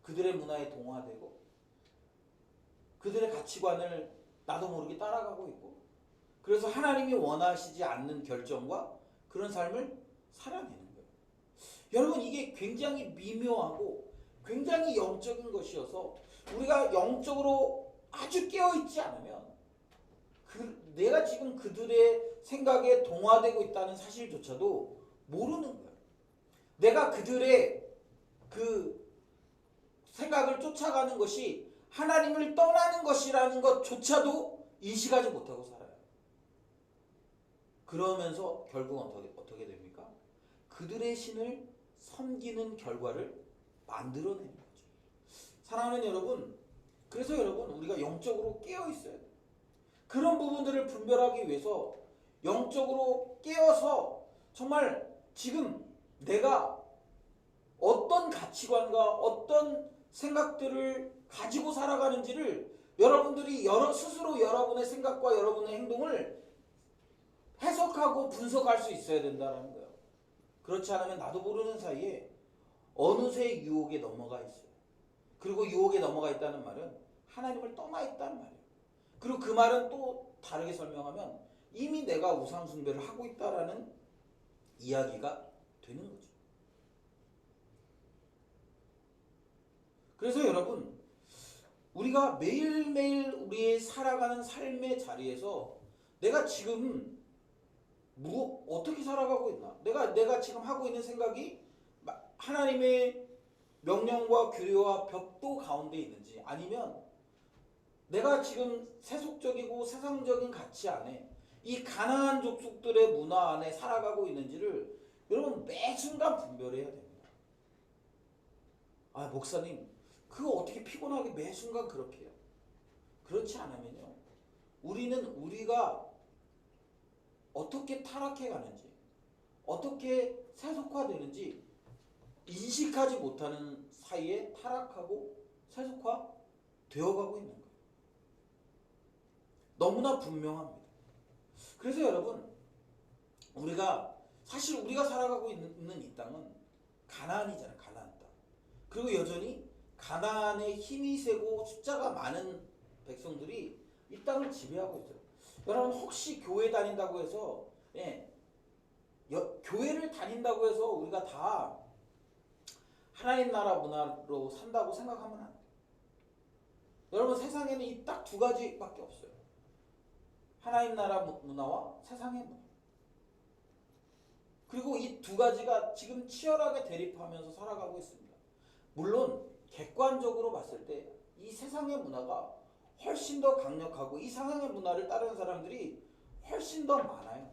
그들의 문화에 동화되고 그들의 가치관을 나도 모르게 따라가고 있고, 그래서 하나님이 원하시지 않는 결정과 그런 삶을 살아내는 거예요. 여러분, 이게 굉장히 미묘하고 굉장히 영적인 것이어서 우리가 영적으로 아주 깨어있지 않으면 내가 지금 그들의 생각에 동화되고 있다는 사실조차도 모르는 거예요. 내가 그들의 그 생각을 쫓아가는 것이 하나님을 떠나는 것이라는 것조차도 인식하지 못하고 살아요. 그러면서 결국은 어떻게 됩니까? 그들의 신을 섬기는 결과를 만들어내는 거죠. 사랑하는 여러분, 그래서 여러분, 우리가 영적으로 깨어 있어야 돼요. 그런 부분들을 분별하기 위해서 영적으로 깨어서 정말 지금 내가 어떤 가치관과 어떤 생각들을 가지고 살아가는지를 여러분들이 스스로 여러분의 생각과 여러분의 행동을 해석하고 분석할 수 있어야 된다는 거예요. 그렇지 않으면 나도 모르는 사이에 어느새 유혹에 넘어가 있어요. 그리고 유혹에 넘어가 있다는 말은 하나님을 떠나 있다는 말이에요. 그리고 그 말은 또 다르게 설명하면 이미 내가 우상 숭배를 하고 있다라는 이야기가 되는 거죠. 그래서 여러분, 우리가 매일매일 우리의 살아가는 삶의 자리에서 내가 지금 어떻게 살아가고 있나? 내가 지금 하고 있는 생각이 하나님의 명령과 규례와 벽도 가운데 있는지, 아니면 내가 지금 세속적이고 세상적인 가치 안에 이 가나안 족속들의 문화 안에 살아가고 있는지를 여러분 매 순간 분별해야 됩니다. 아, 목사님 그거 어떻게 피곤하게 매 순간 그렇게 해요? 그렇지 않으면요, 우리는 우리가 어떻게 타락해 가는지, 어떻게 세속화되는지 인식하지 못하는 사이에 타락하고 세속화 되어가고 있는 거예요. 너무나 분명합니다. 그래서 여러분, 사실 우리가 살아가고 있는 이 땅은 가나안이잖아요. 가나안 땅. 그리고 여전히 가나안의 힘이 세고 숫자가 많은 백성들이 이 땅을 지배하고 있어요. 여러분, 혹시 교회 다닌다고 해서 교회를 다닌다고 해서 우리가 다 하나님 나라 문화로 산다고 생각하면 안 돼요. 여러분, 세상에는 이 딱 두 가지밖에 없어요. 하나님 나라 문화와 세상의 문화. 그리고 이 두 가지가 지금 치열하게 대립하면서 살아가고 있습니다. 물론 객관적으로 봤을 때 이 세상의 문화가 훨씬 더 강력하고 이 세상의 문화를 따르는 사람들이 훨씬 더 많아요.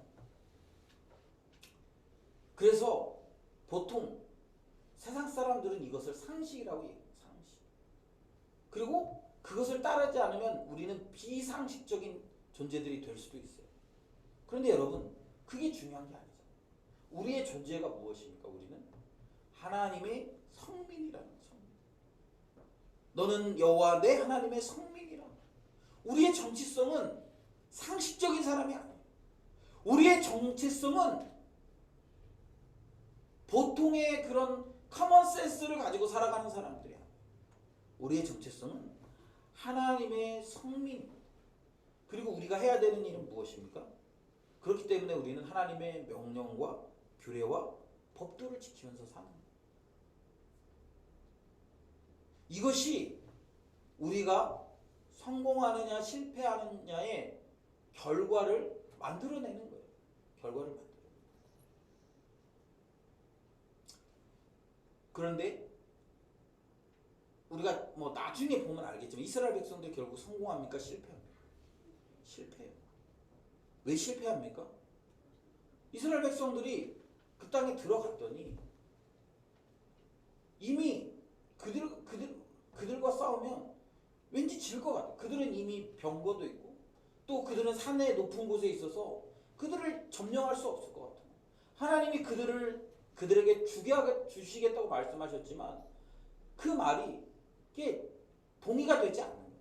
그래서 보통 세상 사람들은 이것을 상식이라고 얘기해요. 상식. 그리고 그것을 따르지 않으면 우리는 비상식적인 존재들이 될 수도 있어요. 그런데 여러분, 그게 중요한 게 아니죠. 우리의 존재가 무엇입니까? 우리는 하나님의 성민이라는 거예요. 너는 여호와 내 하나님의 성민이라. 우리의 정체성은 상식적인 사람이 아니에요. 우리의 정체성은 보통의 그런 커먼 센스를 가지고 살아가는 사람들이야. 우리의 정체성은 하나님의 성민입니다. 그리고 우리가 해야 되는 일은 무엇입니까? 그렇기 때문에 우리는 하나님의 명령과 규례와 법도를 지키면서 사는 거예요. 이것이 우리가 성공하느냐 실패하느냐의 결과를 만들어내는 거예요. 결과를 만들어내는 거예요. 그런데 우리가 뭐 나중에 보면 알겠지만 이스라엘 백성들 결국 성공합니까? 실패합니까? 실패해요. 왜 실패합니까? 이스라엘 백성들이 그 땅에 들어갔더니 이미 그들과 싸우면 왠지 질 것 같아. 그들은 이미 병거도 있고 또 그들은 산의 높은 곳에 있어서 그들을 점령할 수 없을 것 같아. 하나님이 그들에게 주시겠다고 말씀하셨지만 그 말이 이게 동의가 되지 않는 거예요.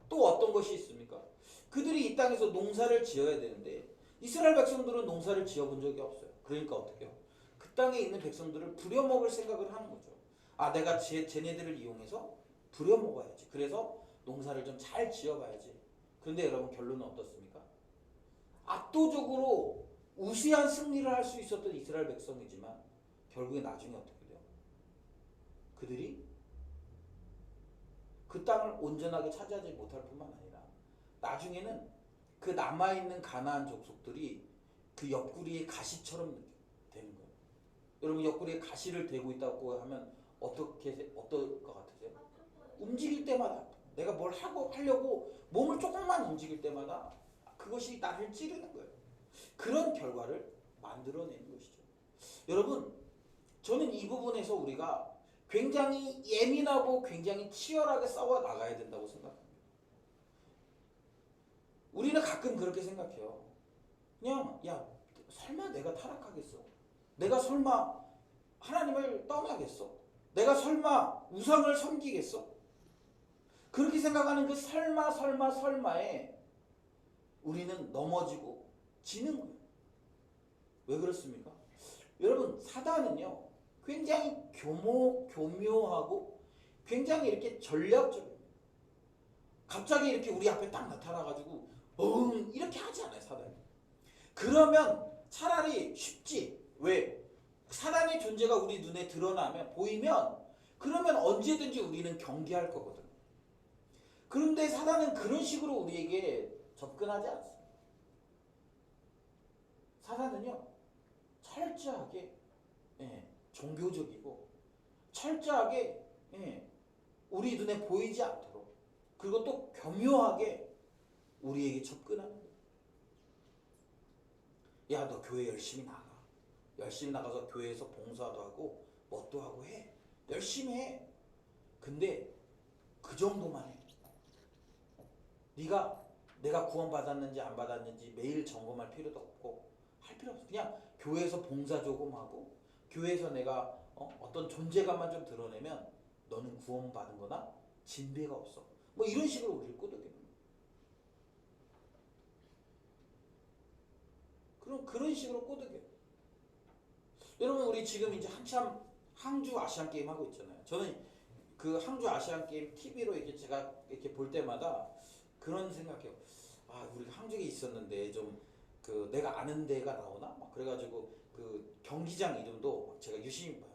또 어떤 것이 있습니까? 그들이 이 땅에서 농사를 지어야 되는데 이스라엘 백성들은 농사를 지어본 적이 없어요. 그러니까 어떻게 해요? 그 땅에 있는 백성들을 부려먹을 생각을 하는 거죠. 아, 내가 쟤네들을 이용해서 부려먹어야지. 그래서 농사를 좀 잘 지어봐야지. 그런데 여러분, 결론은 어떻습니까? 압도적으로 우세한 승리를 할 수 있었던 이스라엘 백성이지만 결국에 나중에 어떻게 돼요? 그들이 그 땅을 온전하게 차지하지 못할 뿐만 아니라 나중에는 그 남아있는 가나안 족속들이 그 옆구리에 가시처럼 되는 거예요. 여러분, 옆구리에 가시를 대고 있다고 하면 어떨 것 같으세요? 움직일 때마다 내가 뭘 하려고 몸을 조금만 움직일 때마다 그것이 나를 찌르는 거예요. 그런 결과를 만들어내는 것이죠. 여러분, 저는 이 부분에서 우리가 굉장히 예민하고 굉장히 치열하게 싸워 나가야 된다고 생각합니다. 우리는 가끔 그렇게 생각해요. 그냥 설마 내가 타락하겠어? 내가 설마 하나님을 떠나겠어? 내가 설마 우상을 섬기겠어? 그렇게 생각하는 그 설마에 우리는 넘어지고 지는 거예요. 왜 그렇습니까? 여러분, 사단은요 굉장히 교묘하고 굉장히 이렇게 전략적이에요. 갑자기 이렇게 우리 앞에 딱 나타나가지고 이렇게 하지 않아요, 사단이. 그러면 차라리 쉽지. 왜? 사단의 존재가 우리 눈에 드러나면, 보이면, 그러면 언제든지 우리는 경계할 거거든. 그런데 사단은 그런 식으로 우리에게 접근하지 않습니다. 사단은요 철저하게 종교적이고 철저하게 우리 눈에 보이지 않도록, 그리고 또 교묘하게 우리에게 접근하는 거예요. 야, 너 교회 열심히 나가. 열심히 나가서 교회에서 봉사도 하고 뭣도 하고 해. 열심히 해. 근데 그 정도만 해. 내가 구원받았는지 안 받았는지 매일 점검할 필요도 없고 할 필요 없어. 그냥 교회에서 봉사 조금 하고 교회에서 내가 어떤 존재감만 좀 드러내면 너는 구원받은 거나 진배가 없어. 뭐 이런 식으로 우리를 꼬드겨요. 그런 식으로 꼬드겨요. 여러분, 우리 지금 이제 한참 항주 아시안 게임 하고 있잖아요. 저는 그 항주 아시안 게임 TV로 이렇게 제가 이렇게 볼 때마다 그런 생각해요. 아, 우리 항주에 있었는데 좀 그 내가 아는 데가 나오나? 막 그래가지고 그 경기장 이름도 제가 유심히 봐요.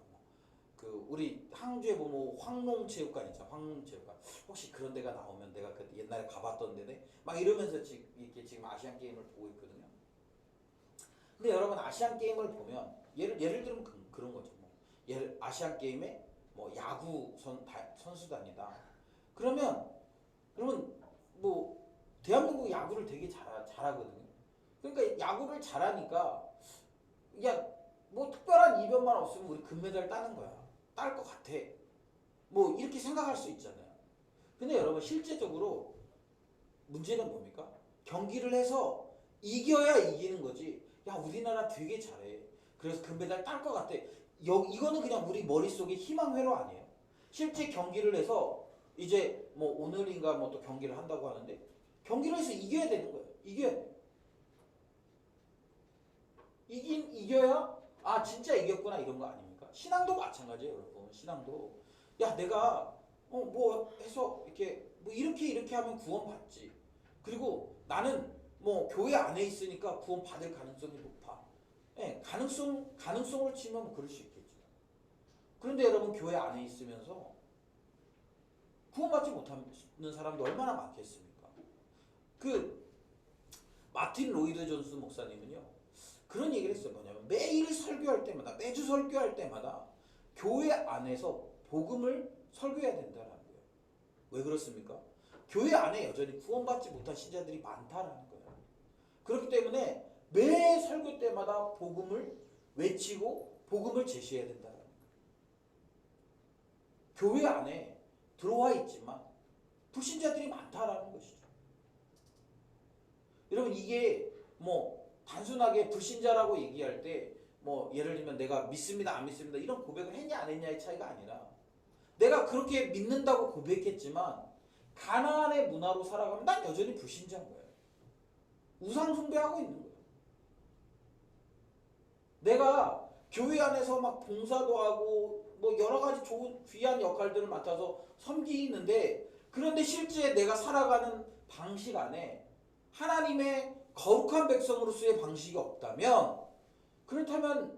그 우리 항주에 보면 황농체육관 있잖아. 황농체육관. 혹시 그런 데가 나오면 내가 그 옛날에 가봤던 데네. 막 이러면서 이렇게 지금 아시안 게임을 보고 있거든요. 근데 여러분, 아시안 게임을 보면 예를 들면 그런 거죠. 뭐 아시안 게임에 뭐 야구 선수단이다. 그러면 여러분, 뭐 대한민국 야구를 되게 잘하거든요. 그러니까 야구를 잘하니까 야, 뭐 특별한 이변만 없으면 우리 금메달 따는 거야. 딸 것 같아. 뭐 이렇게 생각할 수 있잖아요. 근데 여러분, 실제적으로 문제는 뭡니까? 경기를 해서 이겨야 이기는 거지. 야, 우리나라 되게 잘해. 그래서 금메달 딸 것 같아. 이거는 그냥 우리 머릿속에 희망회로 아니에요. 실제 경기를 해서 이제 뭐 오늘인가 뭐 또 경기를 한다고 하는데 경기를 해서 이겨야 되는 거예요. 이겨야 돼. 이겨야 아, 진짜 이겼구나 이런 거 아닙니까? 신앙도 마찬가지예요, 여러분. 신앙도 야, 내가 뭐 해서 이렇게 뭐 이렇게 하면 구원받지. 그리고 나는 뭐 교회 안에 있으니까 구원받을 가능성이 높아. 가능성을 치면 뭐 그럴 수 있겠죠. 그런데 여러분, 교회 안에 있으면서 구원받지 못하는 사람도 얼마나 많겠습니까? 그 마틴 로이드 존스 목사님은요 그런 얘기를 했어요. 뭐냐면 매주 설교할 때마다 교회 안에서 복음을 설교해야 된다는 거예요. 왜 그렇습니까? 교회 안에 여전히 구원받지 못한 신자들이 많다라는 거예요. 그렇기 때문에 매 설교 때마다 복음을 외치고 복음을 제시해야 된다는 거예요. 교회 안에 들어와 있지만 불신자들이 많다라는 것이죠. 여러분, 이게 뭐 단순하게 불신자라고 얘기할 때 뭐 예를 들면 내가 믿습니다 안 믿습니다 이런 고백을 했냐 안 했냐의 차이가 아니라 내가 그렇게 믿는다고 고백했지만 가나안의 문화로 살아가면 난 여전히 불신자인 거예요. 우상 숭배하고 있는 거예요. 내가 교회 안에서 막 봉사도 하고 뭐 여러 가지 좋은 귀한 역할들을 맡아서 섬기는데 그런데 실제 내가 살아가는 방식 안에 하나님의 거룩한 백성으로서의 방식이 없다면 그렇다면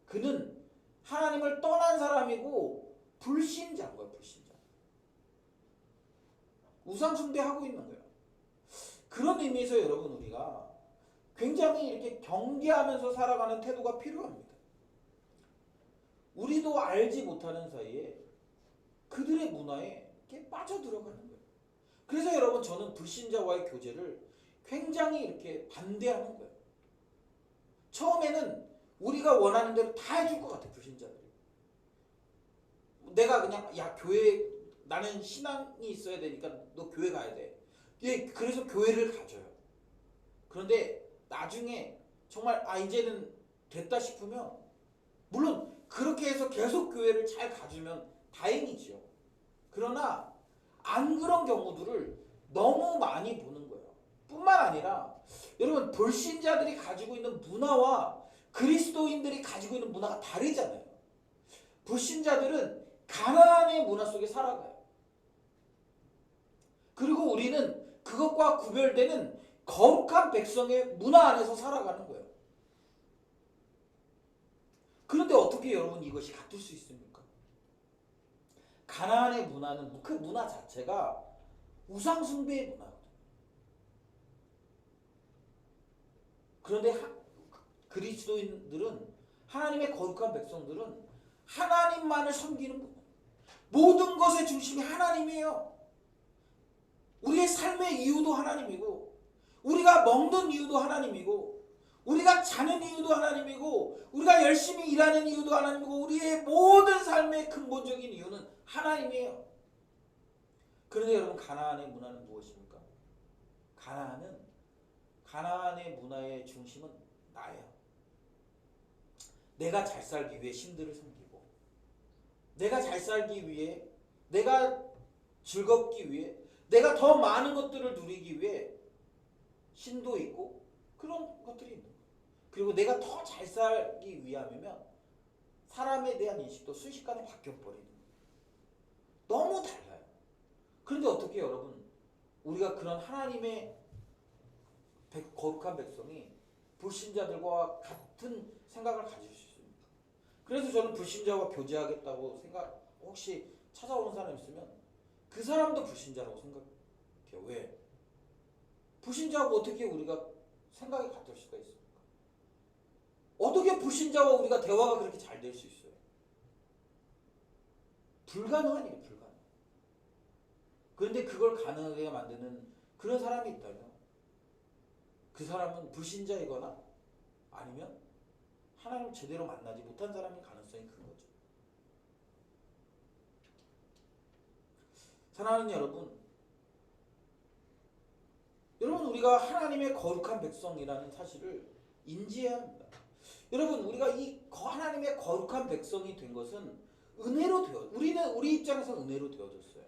그는 하나님을 떠난 사람이고 불신자인 거예요. 불신자. 우상 숭배하고 있는 거예요. 그런 의미에서 여러분, 우리가 굉장히 이렇게 경계하면서 살아가는 태도가 필요합니다. 우리도 알지 못하는 사이에 그들의 문화에 이렇게 빠져들어가는 거예요. 그래서 여러분, 저는 불신자와의 교제를 굉장히 이렇게 반대하는 거예요. 처음에는 우리가 원하는 대로 다 해줄 것 같아, 불신자들이. 내가 그냥 야, 교회 나는 신앙이 있어야 되니까 너 교회 가야 돼. 예, 그래서 교회를 가져요. 그런데 나중에 정말 이제는 됐다 싶으면 물론 그렇게 해서 계속 교회를 잘 가주면 다행이지요. 그러나 안 그런 경우들을 너무 많이 보는 거예요. 뿐만 아니라 여러분 불신자들이 가지고 있는 문화와 그리스도인들이 가지고 있는 문화가 다르잖아요. 불신자들은 가나안의 문화 속에 살아가요. 그리고 우리는 그것과 구별되는 거룩한 백성의 문화 안에서 살아가는 거예요. 그런데 어떻게 여러분 이것이 같을 수 있습니까? 가나안의 문화는 그 문화 자체가 우상숭배의 문화거든요. 그런데 그리스도인들은 하나님의 거룩한 백성들은 하나님만을 섬기는 분. 모든 것의 중심이 하나님이에요. 우리의 삶의 이유도 하나님이고 우리가 먹는 이유도 하나님이고 우리가 자는 이유도 하나님이고 우리가 열심히 일하는 이유도 하나님이고 우리의 모든 삶의 근본적인 이유는 하나님이에요. 그런데 여러분 가나안의 문화는 무엇입니까? 가나안의 문화의 중심은 나예요. 내가 잘 살기 위해 신들을 섬기고 내가 잘 살기 위해 내가 즐겁기 위해 내가 더 많은 것들을 누리기 위해 신도 있고 그런 것들이 있는 거예요. 그리고 내가 더 잘 살기 위함이면 사람에 대한 인식도 순식간에 바뀌어버리는 거예요. 너무 달라요. 그런데 어떻게 여러분 우리가 그런 하나님의 거룩한 백성이 불신자들과 같은 생각을 가질 수 있습니다. 그래서 저는 불신자와 교제하겠다고 혹시 찾아오는 사람 있으면 그 사람도 불신자라고 생각해요. 왜? 불신자하고 어떻게 우리가 생각이 같을 수가 있습니까? 어떻게 불신자와 우리가 대화가 그렇게 잘 될 수 있어요? 불가능한 일이에요. 불가능. 그런데 그걸 가능하게 만드는 그런 사람이 있다면 그 사람은 불신자이거나 아니면 하나님을 제대로 만나지 못한 사람일 가능성이 큰 거죠. 사랑하는 여러분 우리가 하나님의 거룩한 백성이라는 사실을 인지해야 합니다. 여러분 우리가 이 하나님의 거룩한 백성이 된 것은 은혜로 우리 입장에서 은혜로 되어졌어요.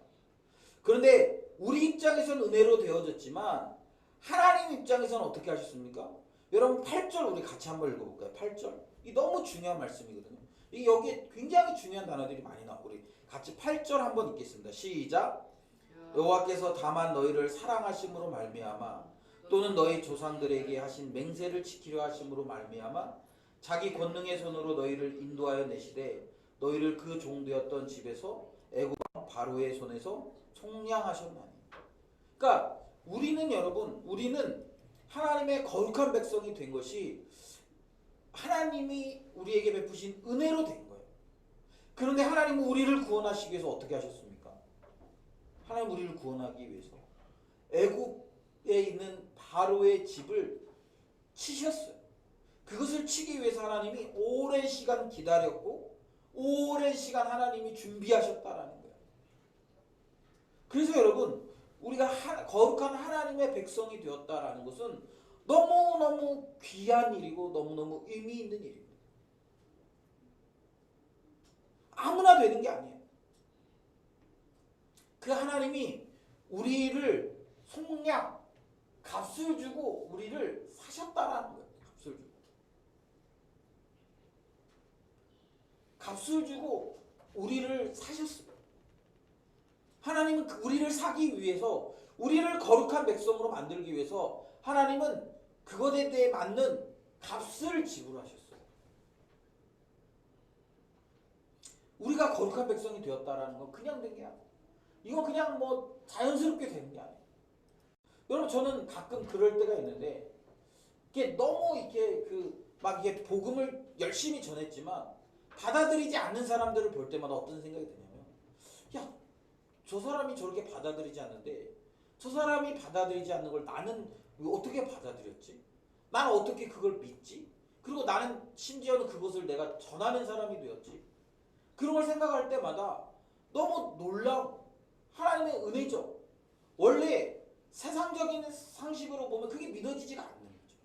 그런데 우리 입장에서는 은혜로 되어졌지만 하나님 입장에서는 어떻게 하셨습니까? 여러분 8절 우리 같이 한번 읽어볼까요? 8절 이 너무 중요한 말씀이거든요. 여기에 굉장히 중요한 단어들이 많이 나오고 우리 같이 8절 한번 읽겠습니다. 시작. 여호와께서 다만 너희를 사랑하심으로 말미암아 또는 너희 조상들에게 하신 맹세를 지키려 하심으로 말미암아 자기 권능의 손으로 너희를 인도하여 내시되 너희를 그 종되었던 집에서 애굽 바로의 손에서 속량하셨나니. 그러니까 우리는 하나님의 거룩한 백성이 된 것이 하나님이 우리에게 베푸신 은혜로 된 거예요. 그런데 하나님은 우리를 구원하시기 위해서 어떻게 하셨습니까? 하나님 우리를 구원하기 위해서 애굽에 있는 바로의 집을 치셨어요. 그것을 치기 위해서 하나님이 오랜 시간 기다렸고 오랜 시간 하나님이 준비하셨다라는 거예요. 그래서 여러분 우리가 거룩한 하나님의 백성이 되었다라는 것은 너무너무 귀한 일이고 너무너무 의미 있는 일입니다. 아무나 되는 게 아니에요. 그 하나님이 우리를 속량, 값을 주고 우리를 사셨다라는 거예요. 값을 주고 우리를 사셨어요. 하나님은 우리를 사기 위해서 우리를 거룩한 백성으로 만들기 위해서 하나님은 그것에 대해 맞는 값을 지불하셨어요. 우리가 거룩한 백성이 되었다라는 건 그냥 된 게 아니에요. 이건 그냥 뭐 자연스럽게 되는 게 아니에요. 여러분 저는 가끔 그럴 때가 있는데 이게 너무 이렇게 막 이게 복음을 열심히 전했지만 받아들이지 않는 사람들을 볼 때마다 어떤 생각이 드냐면 야, 저 사람이 저렇게 받아들이지 않는데 저 사람이 받아들이지 않는 걸 나는 어떻게 받아들였지? 나는 어떻게 그걸 믿지? 그리고 나는 심지어는 그것을 내가 전하는 사람이 되었지? 그런 걸 생각할 때마다 너무 놀라워. 하나님의 은혜죠. 원래 세상적인 상식으로 보면 그게 믿어지지가 않는 거죠.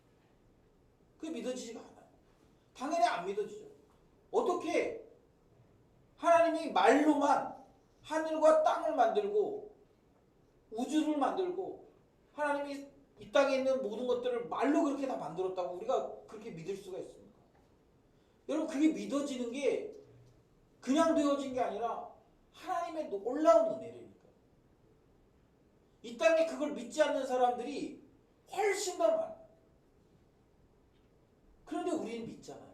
그게 믿어지지가 않아요. 당연히 안 믿어지죠. 어떻게 하나님이 말로만 하늘과 땅을 만들고 우주를 만들고 하나님이 이 땅에 있는 모든 것들을 말로 그렇게 다 만들었다고 우리가 그렇게 믿을 수가 있습니까? 여러분 그게 믿어지는 게 그냥 되어진 게 아니라 하나님의 놀라운 은혜라니까. 이 땅에 그걸 믿지 않는 사람들이 훨씬 더 많아요. 그런데 우리는 믿잖아요.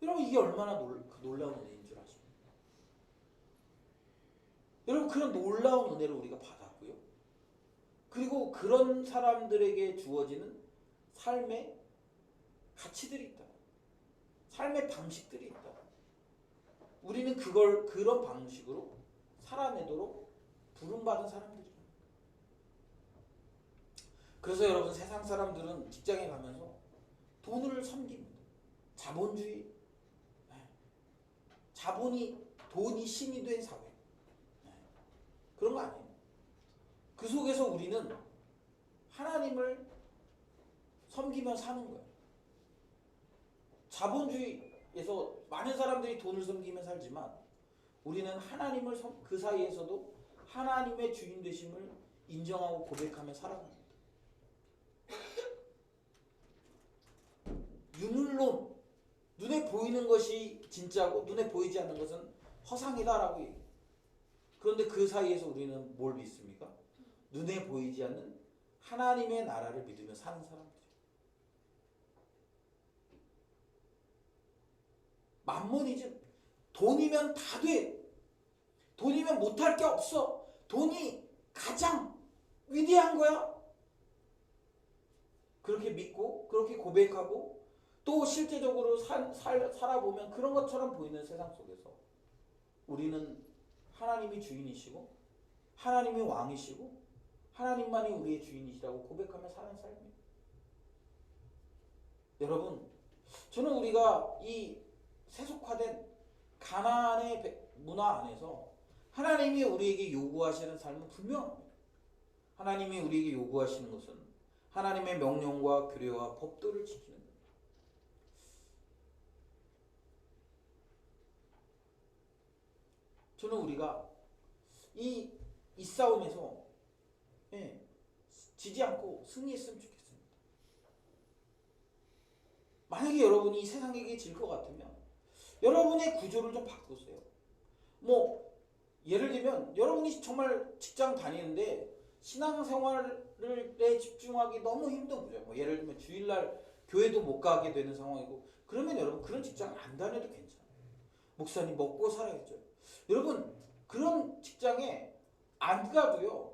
여러분 이게 얼마나 놀라운 은혜인 줄 아십니까? 여러분 그런 놀라운 은혜를 우리가 받았고요. 그리고 그런 사람들에게 주어지는 삶의 가치들이 있다. 삶의 방식들이 있다. 우리는 그걸 그런 방식으로 살아내도록 부름받은 사람들이에요. 그래서 여러분 세상 사람들은 직장에 가면서 돈을 섬깁니다. 자본주의, 돈이 신이 된 사회. 그런 거 아니에요. 그 속에서 우리는 하나님을 섬기며 사는 거예요. 자본주의에서 많은 사람들이 돈을 섬기며 살지만 우리는 하나님을 그 사이에서도 하나님의 주인 되심을 인정하고 고백하며 살아갑니다. 유물론 눈에 보이는 것이 진짜고 눈에 보이지 않는 것은 허상이다라고 얘기해요. 그런데 그 사이에서 우리는 뭘 믿습니까? 눈에 보이지 않는 하나님의 나라를 믿으며 사는 사람들이에요. 만몬이즘. 돈이면 다 돼. 돈이면 못할 게 없어. 돈이 가장 위대한 거야. 그렇게 믿고 그렇게 고백하고 또 실제적으로 살아보면 그런 것처럼 보이는 세상 속에서 우리는 하나님이 주인이시고 하나님이 왕이시고 하나님만이 우리의 주인이시라고 고백하며 사는 삶이에요. 여러분 저는 우리가 이 세속화된 가나안의 문화 안에서 하나님이 우리에게 요구하시는 삶은 분명합니다. 하나님이 우리에게 요구하시는 것은 하나님의 명령과 규례와 법도를 지키는 것. 저는 우리가 이 싸움에서 지지 않고 승리했으면 좋겠습니다. 만약에 여러분이 이 세상에게 질 것 같으면 여러분의 구조를 좀 바꾸세요. 뭐 예를 들면 여러분이 정말 직장 다니는데 신앙생활에 집중하기 너무 힘든 구조예요. 뭐 예를 들면 주일날 교회도 못 가게 되는 상황이고 그러면 여러분 그런 직장 안 다녀도 괜찮아요. 목사님 먹고 살아야죠. 여러분 그런 직장에 안 가도요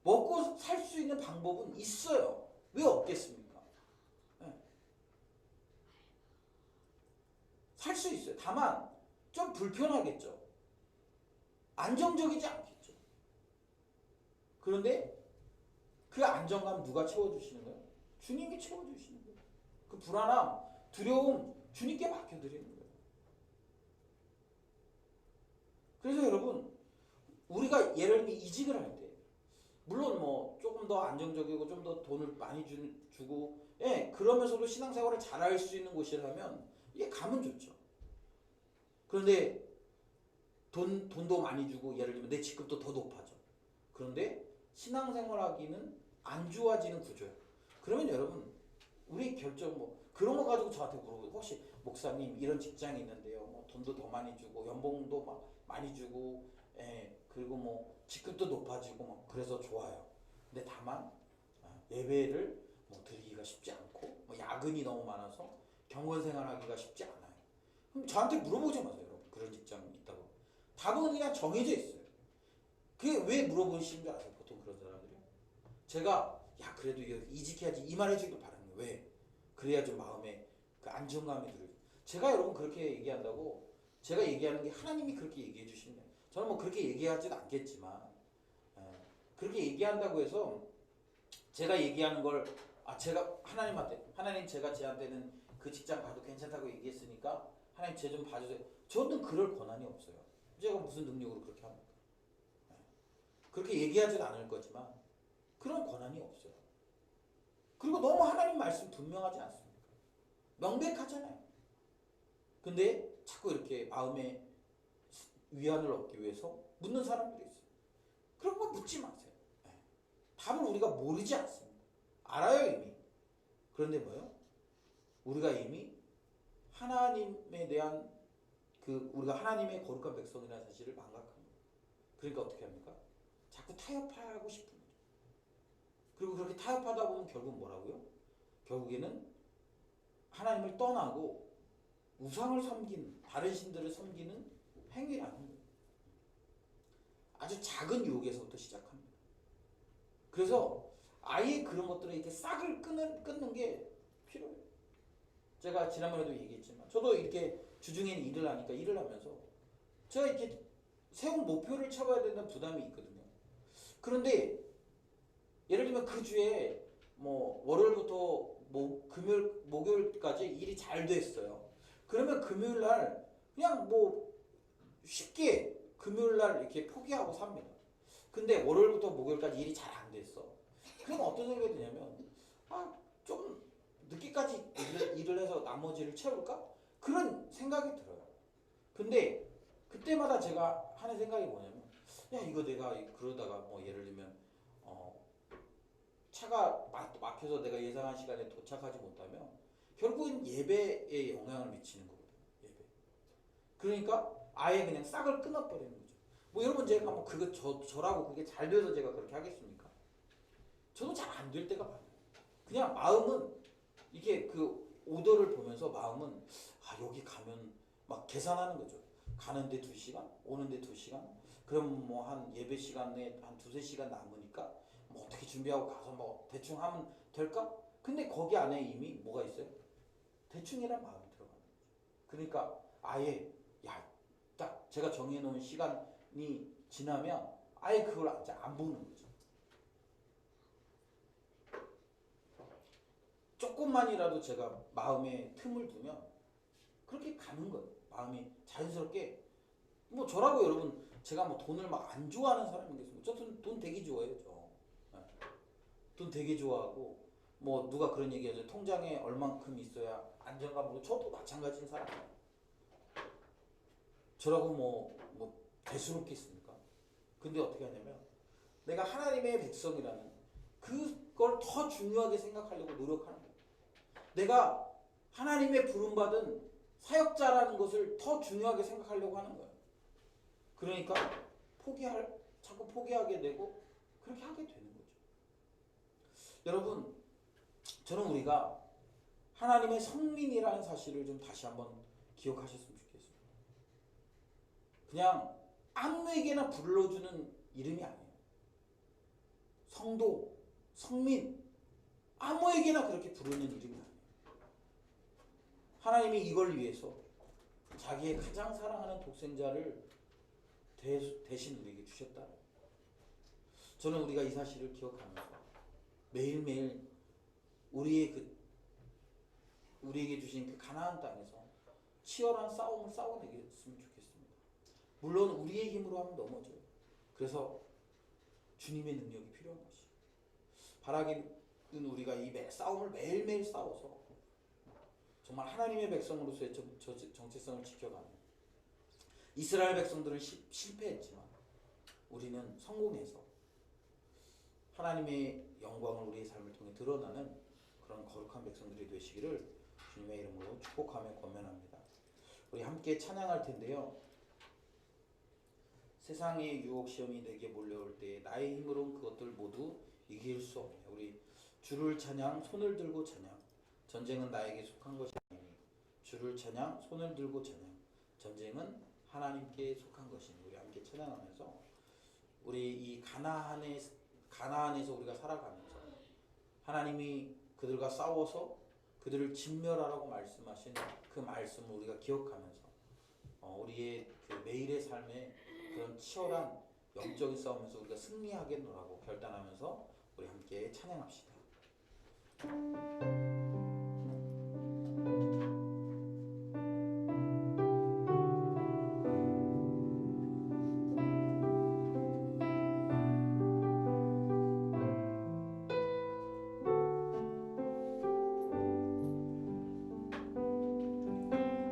먹고 살 수 있는 방법은 있어요. 왜 없겠습니까? 살 수 있어요. 다만 좀 불편하겠죠. 안정적이지 않겠죠. 그런데 그 안정감 누가 채워주시는 거예요? 주님이 채워주시는 거예요. 그 불안함, 두려움 주님께 맡겨드리는 거예요. 그래서 여러분 우리가 예를 들면 이직을 할 때 물론 뭐 조금 더 안정적이고 좀 더 돈을 많이 주고 그러면서도 신앙생활을 잘할 수 있는 곳이라면 이게 가면 좋죠. 그런데 돈도 많이 주고 예를 들면 내 직급도 더 높아져. 그런데 신앙생활하기는 안 좋아지는 구조예요. 그러면 여러분 우리 결정 뭐 그런 거 가지고 저한테 물어보고 혹시 목사님 이런 직장이 있는데요. 뭐 돈도 더 많이 주고 연봉도 막 많이 주고 그리고 뭐 직급도 높아지고 뭐 그래서 좋아요. 근데 다만 예배를 뭐 드리기가 쉽지 않고 뭐 야근이 너무 많아서 경건생활하기가 쉽지 않아요. 그럼 저한테 물어보지 마세요. 여러분. 그런 직장이 있다고. 답은 그냥 정해져 있어요. 그게 왜 물어보시는 줄 아세요? 보통 그런 사람들이. 제가 야 그래도 이직해야지 이 말 해주길 바라는 거예요. 왜? 그래야 좀 마음에 그 안정감이 들어요. 제가 여러분 그렇게 얘기한다고 제가 얘기하는 게 하나님이 그렇게 얘기해 주시는 거예요. 저는 뭐 그렇게 얘기하지는 않겠지만 그렇게 얘기한다고 해서 제가 얘기하는 걸 제가 하나님한테 하나님 제가 쟤한테는 그 직장 가도 괜찮다고 얘기했으니까 하나님 쟤 좀 봐주세요. 저는 그럴 권한이 없어요. 제가 무슨 능력으로 그렇게 합니까? 그렇게 얘기하지는 않을 거지만 그런 권한이 없어요. 그리고 너무 하나님 말씀 분명하지 않습니까? 명백하잖아요. 근데 자꾸 이렇게 마음에 위안을 얻기 위해서 묻는 사람들이 있어요. 그런 거 묻지 마세요. 네. 답을 우리가 모르지 않습니다. 알아요 이미. 그런데 뭐요? 우리가 이미 하나님에 대한 우리가 하나님의 거룩한 백성이라는 사실을 망각합니다. 그러니까 어떻게 합니까? 자꾸 타협하고 싶은 거죠. 그리고 그렇게 타협하다 보면 결국 뭐라고요? 결국에는 하나님을 떠나고 우상을 섬기는, 다른 신들을 섬기는 행위라는 거예요. 아주 작은 유혹에서부터 시작합니다. 그래서 아예 그런 것들을 이렇게 싹을 끊는 게 필요해요. 제가 지난번에도 얘기했지만 저도 이렇게 주중에는 일을 하니까 일을 하면서 제가 이렇게 세운 목표를 채워야 된다는 부담이 있거든요. 그런데 예를 들면 그 주에 뭐 월요일부터 금요일, 목요일까지 일이 잘 됐어요. 그러면 금요일 날 그냥 뭐 쉽게 금요일 날 이렇게 포기하고 삽니다. 근데 월요일부터 목요일까지 일이 잘 안 됐어. 그럼 어떤 생각이 드냐면 좀 늦게까지 일을 해서 나머지를 채울까? 그런 생각이 들어요. 근데 그때마다 제가 하는 생각이 뭐냐면 야 이거 내가 그러다가 뭐 예를 들면 차가 막혀서 내가 예상한 시간에 도착하지 못하면 결국은 예배에 영향을 미치는 거거든요. 예배. 그러니까 아예 그냥 싹을 끊어버리는 거죠. 뭐 여러분 제가 뭐 저라고 그게 잘 돼서 제가 그렇게 하겠습니까? 저도 잘 안 될 때가 많아요. 그냥 마음은 이게 오더를 보면서 마음은 여기 가면 막 계산하는 거죠. 가는데 2시간, 오는데 2시간. 그럼 뭐 한 예배 시간에 한 2-3시간 남으니까 뭐 어떻게 준비하고 가서 뭐 대충 하면 될까? 근데 거기 안에 이미 뭐가 있어요? 대충이란 마음이 들어가는 거죠. 그러니까 아예 딱 제가 정해놓은 시간이 지나면 아예 그걸 이제 안 보는 거죠. 조금만이라도 제가 마음에 틈을 두면 그렇게 가는 거예요. 마음이 자연스럽게 뭐 저라고 여러분 제가 뭐 돈을 막 안 좋아하는 사람이겠습니까? 저 돈 되게 좋아해요. 네. 돈 되게 좋아하고 뭐 누가 그런 얘기하죠. 통장에 얼만큼 있어야 안정감으로 저도 마찬가지인 사람이에요. 저라고 뭐 대수롭겠습니까? 근데 어떻게 하냐면 내가 하나님의 백성이라는 그걸 더 중요하게 생각하려고 노력하는 거예요. 내가 하나님의 부름받은 사역자라는 것을 더 중요하게 생각하려고 하는 거예요. 그러니까 자꾸 포기하게 되고 그렇게 하게 되는 거죠. 여러분, 저는 우리가 하나님의 성민이라는 사실을 좀 다시 한번 기억하셨으면 좋겠어요. 그냥 아무에게나 불러주는 이름이 아니에요. 성도, 성민, 아무에게나 그렇게 부르는 이름이 아니에요. 하나님이 이걸 위해서 자기의 가장 사랑하는 독생자를 대신 우리에게 주셨다. 저는 우리가 이 사실을 기억하면서 매일매일 우리에게 주신 그 가나안 땅에서 치열한 싸움을 싸워내겠으면 좋겠습니다. 물론 우리의 힘으로 하면 넘어져요. 그래서 주님의 능력이 필요한 것이. 바라기는 우리가 이 싸움을 매일매일 싸워서 정말 하나님의 백성으로서의 정체성을 지켜가는 이스라엘 백성들은 실패했지만 우리는 성공해서 하나님의 영광을 우리의 삶을 통해 드러나는 그런 거룩한 백성들이 되시기를 주님의 이름으로 축복하며 권면합니다. 우리 함께 찬양할 텐데요. 세상의 유혹 시험이 내게 몰려올 때 나의 힘으로는 그것들 모두 이길 수 없네. 우리 주를 찬양, 손을 들고 찬양. 전쟁은 나에게 속한 것이 아니니 주를 찬양, 손을 들고 찬양. 전쟁은 하나님께 속한 것이니. 우리 함께 찬양하면서 우리 이 가나안에서 우리가 살아가면서 하나님이 그들과 싸워서 그들을 진멸하라고 말씀하신 그 말씀을 우리가 기억하면서 우리의 그 매일의 삶에 그런 치열한 영적인 싸움에서 우리가 승리하겠노라고 결단하면서 우리 함께 찬양합시다.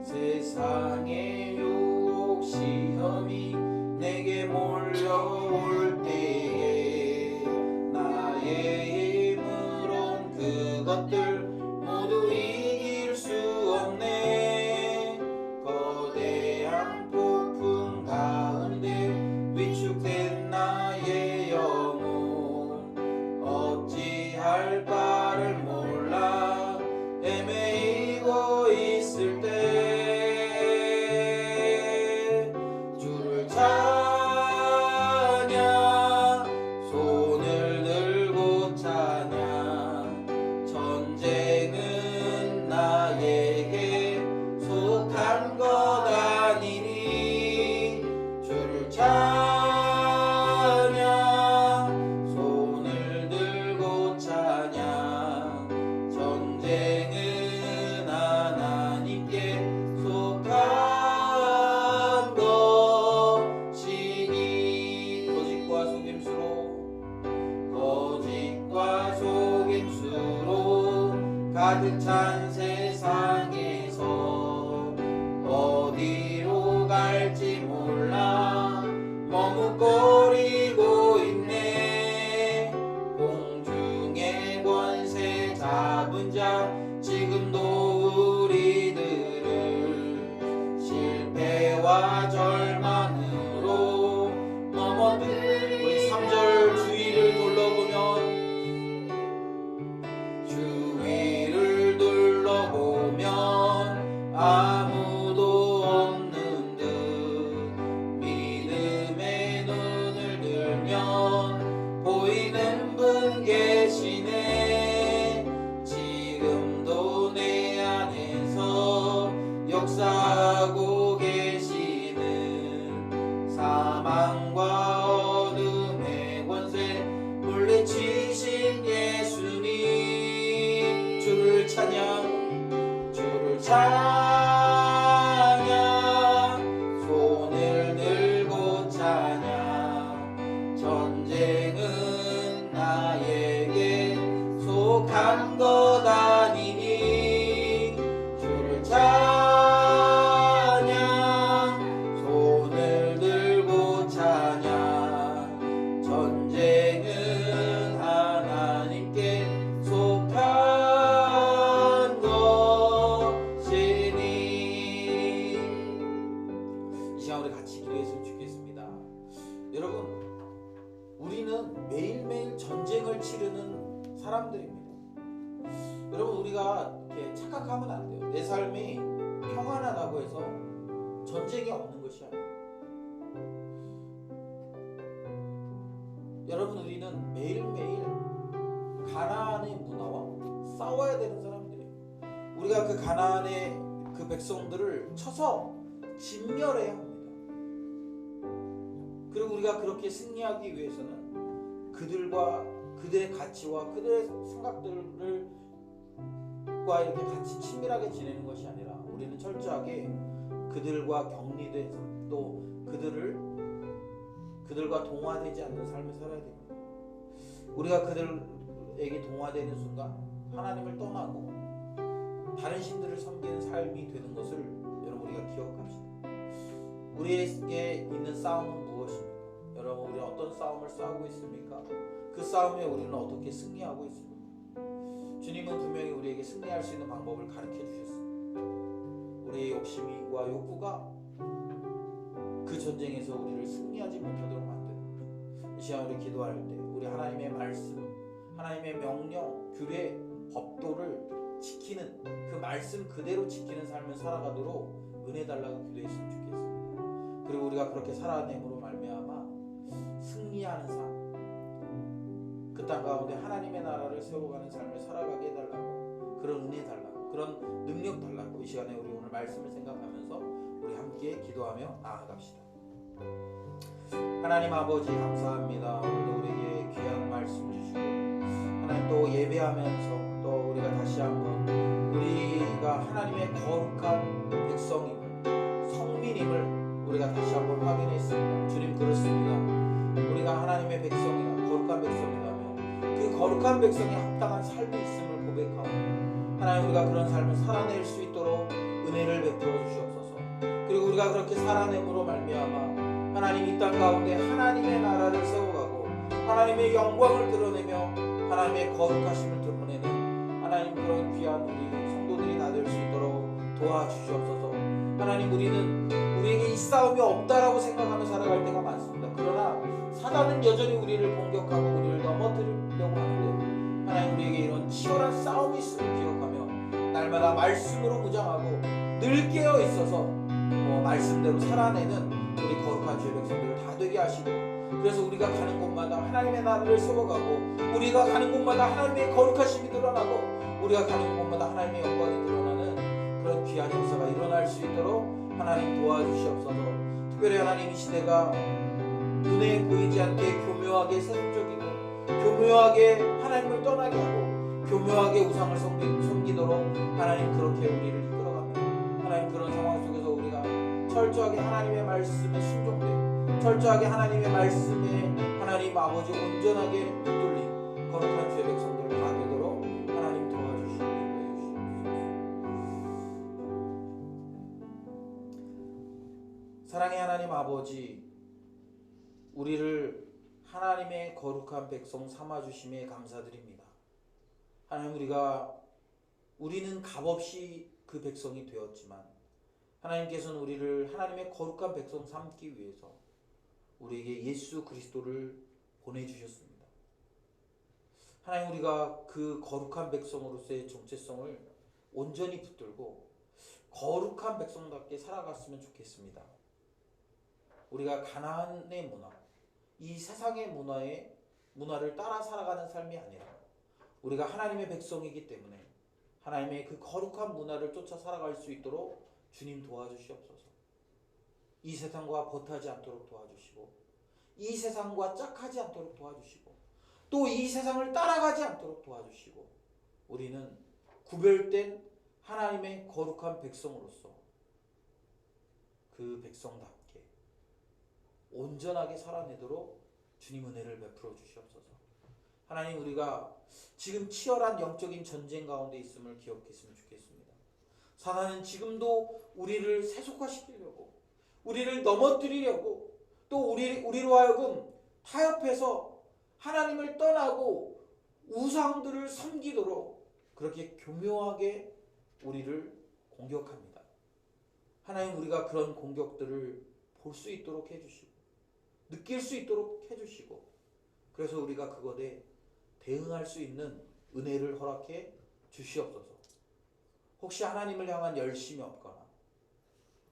세상의 유혹 시험이 내게 몰려올 가득 찬 세상에서 어디로 갈지 몰라 머뭇거리고 있네. 공중의 권세 잡은 자 지금도 우리들을 실패와 절망으로 넘어뜨리. 우리 3절 주위를 둘러보면 아무도 없는 듯 믿음의 눈을 들면 보이는 분 계시네. 지금도 내 안에서 역사하고 계시는 사망과 어둠의 권세 물리치신 예수님. 주를 찬양, 손을 들고 찬양. 전쟁은 나에게 속한 것 아니니. 주를 찬양, 손을 들고 찬양. 전쟁은 하나님께 속한 것이니. 이 시간 우리 같이 기도했으면 좋겠습니다. 여러분, 우리는 매일매일 전쟁을 치르는 사람들입니다. 여러분, 우리가 이렇게 착각하면 안 돼요. 내 삶이 평안하다고 해서 전쟁이 없는 것이 아니에요. 여러분, 우리는 매일매일 가나안의 문화와 싸워야 되는 사람들이에요. 우리가 그 가나안의 그 백성들을 쳐서 진멸해야 합니다. 그리고 우리가 그렇게 승리하기 위해서는 그들의 가치와 그들의 생각들과 이렇게 같이 친밀하게 지내는 것이 아니라 우리는 철저하게 그들과 격리돼서 또 그들과 동화되지 않는 삶을 살아야 됩니다. 우리가 그들에게 동화되는 순간 하나님을 떠나고 다른 신들을 섬기는 삶이 되는 것을 여러분 우리가 기억합시다. 우리에게 있는 싸움은 무엇입니까? 여러분, 우리 어떤 싸움을 싸우고 있습니까? 그 싸움에 우리는 어떻게 승리하고 있습니까? 주님은 분명히 우리에게 승리할 수 있는 방법을 가르쳐 주셨습니다. 우리의 욕심과 욕구가 그 전쟁에서 우리를 승리하지 못하도록 만드는, 이 시간 우리 기도할 때 우리 하나님의 말씀, 하나님의 명령, 규례, 법도를 지키는, 그 말씀 그대로 지키는 삶을 살아가도록 은혜 달라고 기도했으면 좋겠습니다. 그리고 우리가 그렇게 살아냄으로 말미암아 승리하는 삶, 그 땅 가운데 하나님의 나라를 세워가는 삶을 살아가게 해달라고, 그런 은혜 달라고, 그런 능력 달라고 이 시간에 우리 오늘 말씀을 생각하면서 우리 함께 기도하며 나아갑시다. 하나님 아버지, 감사합니다. 오늘도 우리에게 귀한 말씀 주시고, 하나님 또 예배하면서 또 우리가 다시 한번 우리가 하나님의 거룩한 백성임을, 성민임을 우리가 다시 한번 확인했습니다. 주님, 그렇습니다. 우리가 하나님의 백성이라, 거룩한 백성이라면 그 거룩한 백성에 합당한 삶이 있음을 고백하고, 하나님 우리가 그런 삶을 살아낼 수 있도록 은혜를 베풀어 주시옵소서. 그리고 우리가 그렇게 살아냄으로 말미암아 하나님 이 땅 가운데 하나님의 나라를 세워가고 하나님의 영광을 드러내며 하나님의 거룩하심을 드러내는 하나님 그런 귀한 우리 성도들이 다 될 수 있도록 도와주시옵소서. 하나님, 우리에게 이 싸움이 없다라고 생각하며 살아갈 때가 많습니다. 그러나 사단은 여전히 우리를 공격하고 우리를 넘어뜨리려고 하는데, 하나님 우리에게 이런 치열한 싸움이 있음을 기억하며 날마다 말씀으로 무장하고 늘 깨어 있어서 말씀대로 살아내는 우리 거룩한 주의 백성들을 다 되게 하시고, 그래서 우리가 가는 곳마다 하나님의 나라를 세워가고, 우리가 가는 곳마다 하나님의 거룩하심이 드러나고, 우리가 가는 곳마다 하나님의 영광이 드러나는 그런 귀한 역사가 일어날 수 있도록 하나님 도와주시옵소서. 특별히 하나님 이 시대가 눈에 보이지 않게 교묘하게 세속적이고 교묘하게 하나님을 떠나게 하고 교묘하게 우상을 섬기도록 하나님 그렇게 우리를 이끌어갑니다. 하나님, 그런 상황 속에서 우리가 철저하게 하나님의 말씀에 순종되고 철저하게 하나님의 말씀에 하나님 아버지 온전하게 붙들린 거룩한 주의 백성들 다 되도록 하나님 도와주시고 인도해 주시옵소서. 아버지, 우리를 하나님의 거룩한 백성 삼아주심에 감사드립니다. 하나님, 우리는 값없이 그 백성이 되었지만 하나님께서는 우리를 하나님의 거룩한 백성 삼기 위해서 우리에게 예수 그리스도를 보내주셨습니다. 하나님, 우리가 그 거룩한 백성으로서의 정체성을 온전히 붙들고 거룩한 백성답게 살아갔으면 좋겠습니다. 우리가 가나안의 문화, 이 세상의 문화를 따라 살아가는 삶이 아니라 우리가 하나님의 백성이기 때문에 하나님의 그 거룩한 문화를 쫓아 살아갈 수 있도록 주님 도와주시옵소서. 이 세상과 버타지 않도록 도와주시고, 이 세상과 짝하지 않도록 도와주시고, 또 이 세상을 따라가지 않도록 도와주시고, 우리는 구별된 하나님의 거룩한 백성으로서 그 백성답게 온전하게 살아내도록 주님 은혜를 베풀어 주시옵소서. 하나님, 우리가 지금 치열한 영적인 전쟁 가운데 있음을 기억했으면 좋겠습니다. 사단은 지금도 우리를 세속화시키려고, 우리를 넘어뜨리려고, 또 우리로 하여금 타협해서 하나님을 떠나고 우상들을 섬기도록 그렇게 교묘하게 우리를 공격합니다. 하나님, 우리가 그런 공격들을 볼 수 있도록 해주시고 느낄 수 있도록 해주시고, 그래서 우리가 그것에 대응할 수 있는 은혜를 허락해 주시옵소서. 혹시 하나님을 향한 열심이 없거나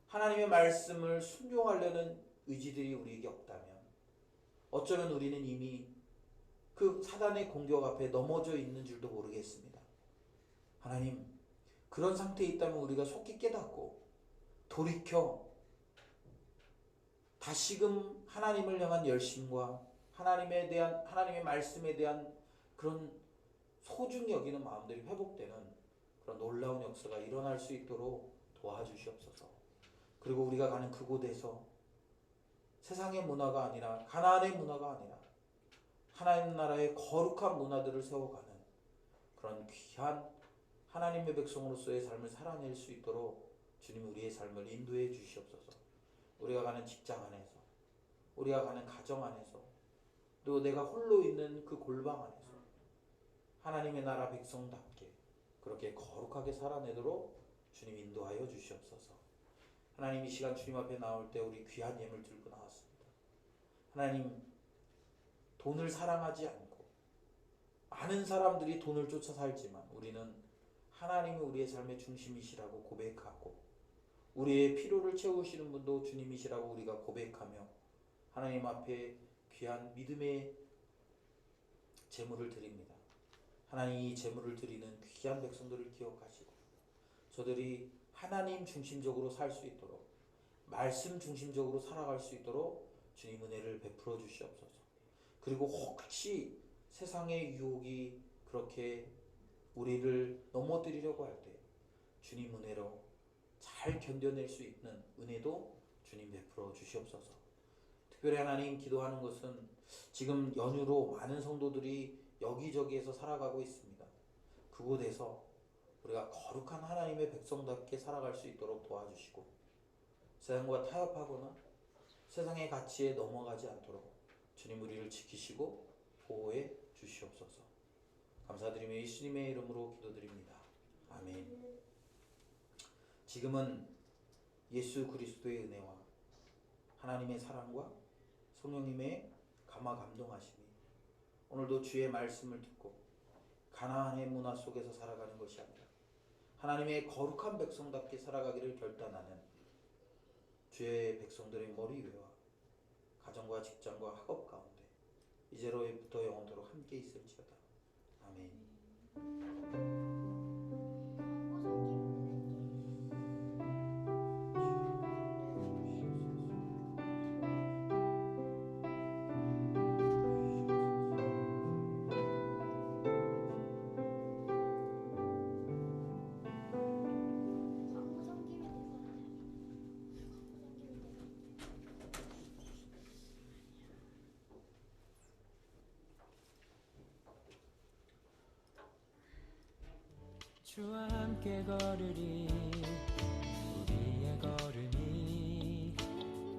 하나님의 말씀을 순종하려는 의지들이 우리에게 없다면 어쩌면 우리는 이미 그 사단의 공격 앞에 넘어져 있는 줄도 모르겠습니다. 하나님, 그런 상태에 있다면 우리가 속히 깨닫고 돌이켜 다시금 하나님을 향한 열심과 하나님의 말씀에 대한 그런 소중히 여기는 마음들이 회복되는 그런 놀라운 역사가 일어날 수 있도록 도와주시옵소서. 그리고 우리가 가는 그곳에서 세상의 문화가 아니라, 가나안의 문화가 아니라 하나님 나라의 거룩한 문화들을 세워가는 그런 귀한 하나님의 백성으로서의 삶을 살아낼 수 있도록 주님 우리의 삶을 인도해 주시옵소서. 우리가 가는 직장 안에서, 우리가 가는 가정 안에서, 또 내가 홀로 있는 그 골방 안에서 하나님의 나라 백성답게 그렇게 거룩하게 살아내도록 주님 인도하여 주시옵소서. 하나님, 이 시간 주님 앞에 나올 때 우리 귀한 예물 들고 나왔습니다. 하나님, 돈을 사랑하지 않고 많은 사람들이 돈을 쫓아 살지만 우리는 하나님이 우리의 삶의 중심이시라고 고백하고, 우리의 필요를 채우시는 분도 주님이시라고 우리가 고백하며 하나님 앞에 귀한 믿음의 제물을 드립니다. 하나님, 이 제물을 드리는 귀한 백성들을 기억하시고 저들이 하나님 중심적으로 살 수 있도록, 말씀 중심적으로 살아갈 수 있도록 주님 은혜를 베풀어 주시옵소서. 그리고 혹시 세상의 유혹이 그렇게 우리를 넘어뜨리려고 할 때 주님 은혜로 잘 견뎌낼 수 있는 은혜도 주님 베풀어 주시옵소서. 특별히 하나님, 기도하는 것은 지금 연휴로 많은 성도들이 여기저기에서 살아가고 있습니다. 그곳에서 우리가 거룩한 하나님의 백성답게 살아갈 수 있도록 도와주시고, 세상과 타협하거나 세상의 가치에 넘어가지 않도록 주님 우리를 지키시고 보호해 주시옵소서. 감사드리며 예수님의 이름으로 기도드립니다. 아멘. 지금은 예수 그리스도의 은혜와 하나님의 사랑과 성령님의 감화 감동하심이 오늘도 주의 말씀을 듣고 가나안의 문화 속에서 살아가는 것이 아니라 하나님의 거룩한 백성답게 살아가기를 결단하는 주의 백성들의 머리 위와 가정과 직장과 학업 가운데 이제로부터 영원토록 함께 있을지어다. 아멘. 주와 함께 걸으리 우리의 걸음이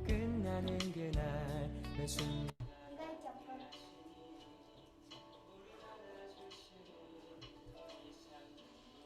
끝나는 순간